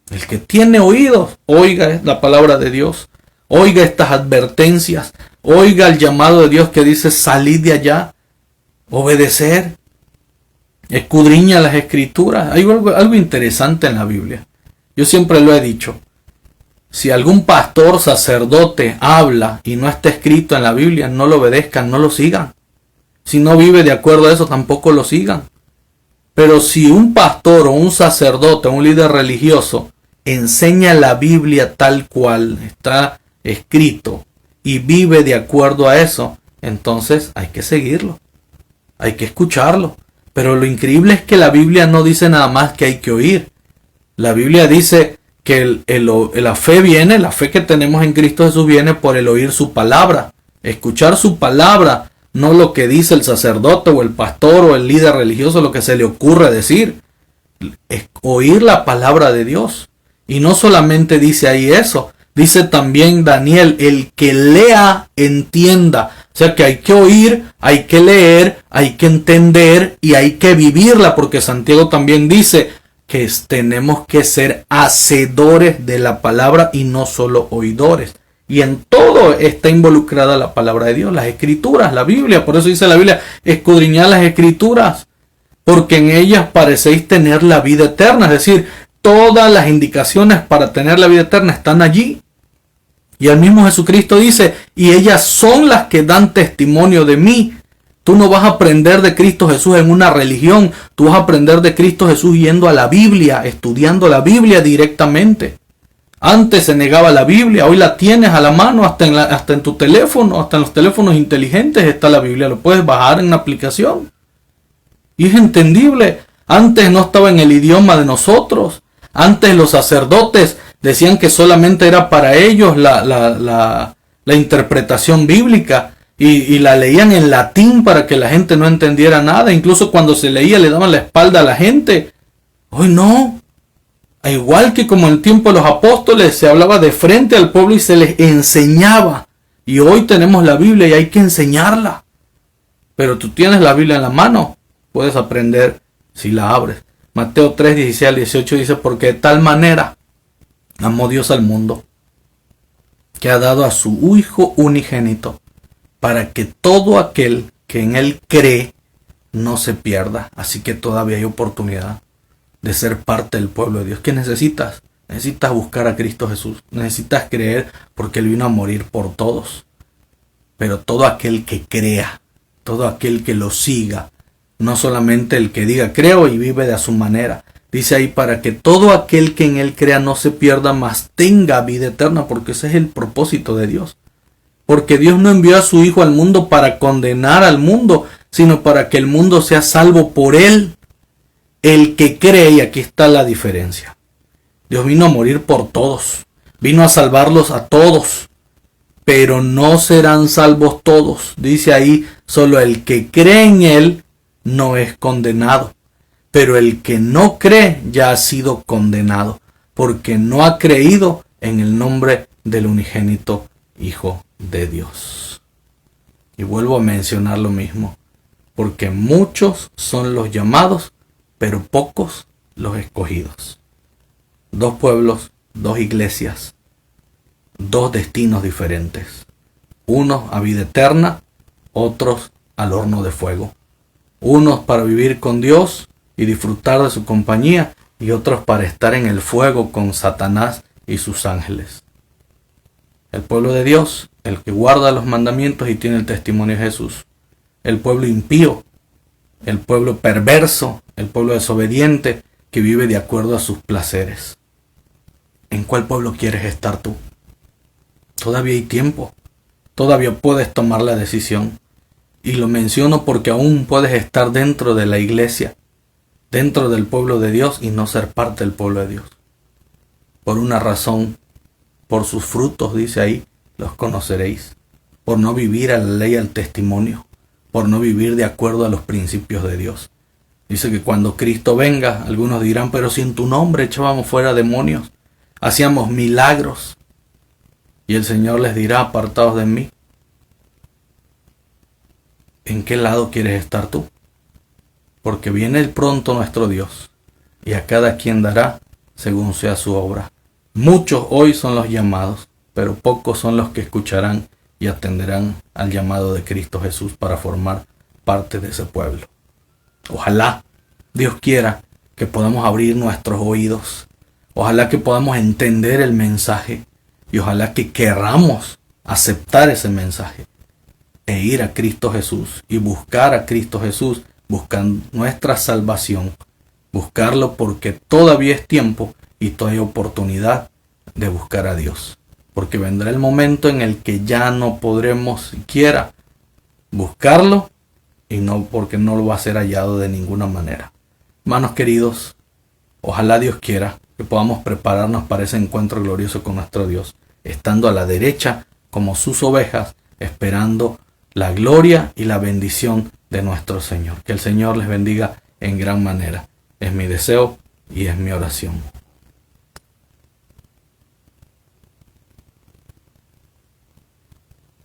El que tiene oídos, oiga la palabra de Dios. Oiga estas advertencias. Oiga el llamado de Dios que dice, salid de allá. Obedecer. Escudriña las Escrituras. Hay algo interesante en la Biblia. Yo siempre lo he dicho. Si algún pastor, sacerdote habla y no está escrito en la Biblia, no lo obedezcan, no lo sigan. Si no vive de acuerdo a eso, tampoco lo sigan. Pero si un pastor o un sacerdote o un líder religioso enseña la Biblia tal cual está escrito y vive de acuerdo a eso, entonces hay que seguirlo. Hay que escucharlo. Pero lo increíble es que la Biblia no dice nada más que hay que oír. La Biblia dice que la fe viene, la fe que tenemos en Cristo Jesús viene por el oír su palabra. Escuchar su palabra, no lo que dice el sacerdote o el pastor o el líder religioso, lo que se le ocurre decir. Es oír la palabra de Dios. Y no solamente dice ahí eso, dice también Daniel, el que lea, entienda. O sea que hay que oír, hay que leer, hay que entender y hay que vivirla, porque Santiago también dice que tenemos que ser hacedores de la palabra y no solo oidores. Y en todo está involucrada la palabra de Dios, las Escrituras, la Biblia. Por eso dice la Biblia, escudriñad las Escrituras, porque en ellas parecéis tener la vida eterna. Es decir, todas las indicaciones para tener la vida eterna están allí. Y el mismo Jesucristo dice, y ellas son las que dan testimonio de mí. Tú no vas a aprender de Cristo Jesús en una religión. Tú vas a aprender de Cristo Jesús yendo a la Biblia, estudiando la Biblia directamente. Antes se negaba la Biblia, hoy la tienes a la mano, hasta en tu teléfono, hasta en los teléfonos inteligentes está la Biblia. Lo puedes bajar en una aplicación. Y es entendible. Antes no estaba en el idioma de nosotros. Antes los sacerdotes decían que solamente era para ellos la interpretación bíblica y la leían en latín para que la gente no entendiera nada. Incluso cuando se leía le daban la espalda a la gente. Hoy no. Igual que como en el tiempo de los apóstoles se hablaba de frente al pueblo y se les enseñaba. Y hoy tenemos la Biblia y hay que enseñarla. Pero tú tienes la Biblia en la mano. Puedes aprender si la abres. Mateo 3, 16 al 18 dice, porque de tal manera amó Dios al mundo, que ha dado a su Hijo unigénito, para que todo aquel que en Él cree no se pierda. Así que todavía hay oportunidad de ser parte del pueblo de Dios. ¿Qué necesitas? Necesitas buscar a Cristo Jesús. Necesitas creer porque Él vino a morir por todos. Pero todo aquel que crea, todo aquel que lo siga, no solamente el que diga creo y vive de a su manera. Dice ahí, para que todo aquel que en Él crea no se pierda, mas tenga vida eterna, porque ese es el propósito de Dios. Porque Dios no envió a su Hijo al mundo para condenar al mundo, sino para que el mundo sea salvo por Él. El que cree, y aquí está la diferencia. Dios vino a morir por todos, vino a salvarlos a todos, pero no serán salvos todos. Dice ahí, solo el que cree en Él no es condenado. Pero el que no cree ya ha sido condenado, porque no ha creído en el nombre del unigénito Hijo de Dios. Y vuelvo a mencionar lo mismo, porque muchos son los llamados, pero pocos los escogidos. Dos pueblos, dos iglesias, dos destinos diferentes. Unos a vida eterna, otros al horno de fuego. Unos para vivir con Dios y disfrutar de su compañía, y otros para estar en el fuego con Satanás y sus ángeles. El pueblo de Dios, el que guarda los mandamientos y tiene el testimonio de Jesús. El pueblo impío, el pueblo perverso, el pueblo desobediente que vive de acuerdo a sus placeres. ¿En cuál pueblo quieres estar tú? Todavía hay tiempo. Todavía puedes tomar la decisión. Y lo menciono porque aún puedes estar dentro de la iglesia, dentro del pueblo de Dios y no ser parte del pueblo de Dios. Por una razón, por sus frutos, dice ahí, los conoceréis. Por no vivir a la ley, al testimonio, por no vivir de acuerdo a los principios de Dios. Dice que cuando Cristo venga, algunos dirán, pero si en tu nombre echábamos fuera demonios, hacíamos milagros. Y el Señor les dirá, apartados de mí. ¿En qué lado quieres estar tú? Porque viene pronto nuestro Dios, y a cada quien dará según sea su obra. Muchos hoy son los llamados, pero pocos son los que escucharán y atenderán al llamado de Cristo Jesús para formar parte de ese pueblo. Ojalá Dios quiera que podamos abrir nuestros oídos, ojalá que podamos entender el mensaje y ojalá que querramos aceptar ese mensaje e ir a Cristo Jesús y buscar a Cristo Jesús, buscando nuestra salvación, buscarlo porque todavía es tiempo y todavía hay oportunidad de buscar a Dios. Porque vendrá el momento en el que ya no podremos siquiera buscarlo y no porque no lo va a ser hallado de ninguna manera. Hermanos queridos, ojalá Dios quiera que podamos prepararnos para ese encuentro glorioso con nuestro Dios, estando a la derecha como sus ovejas, esperando la gloria y la bendición de nuestro Señor. Que el Señor les bendiga en gran manera. Es mi deseo y es mi oración.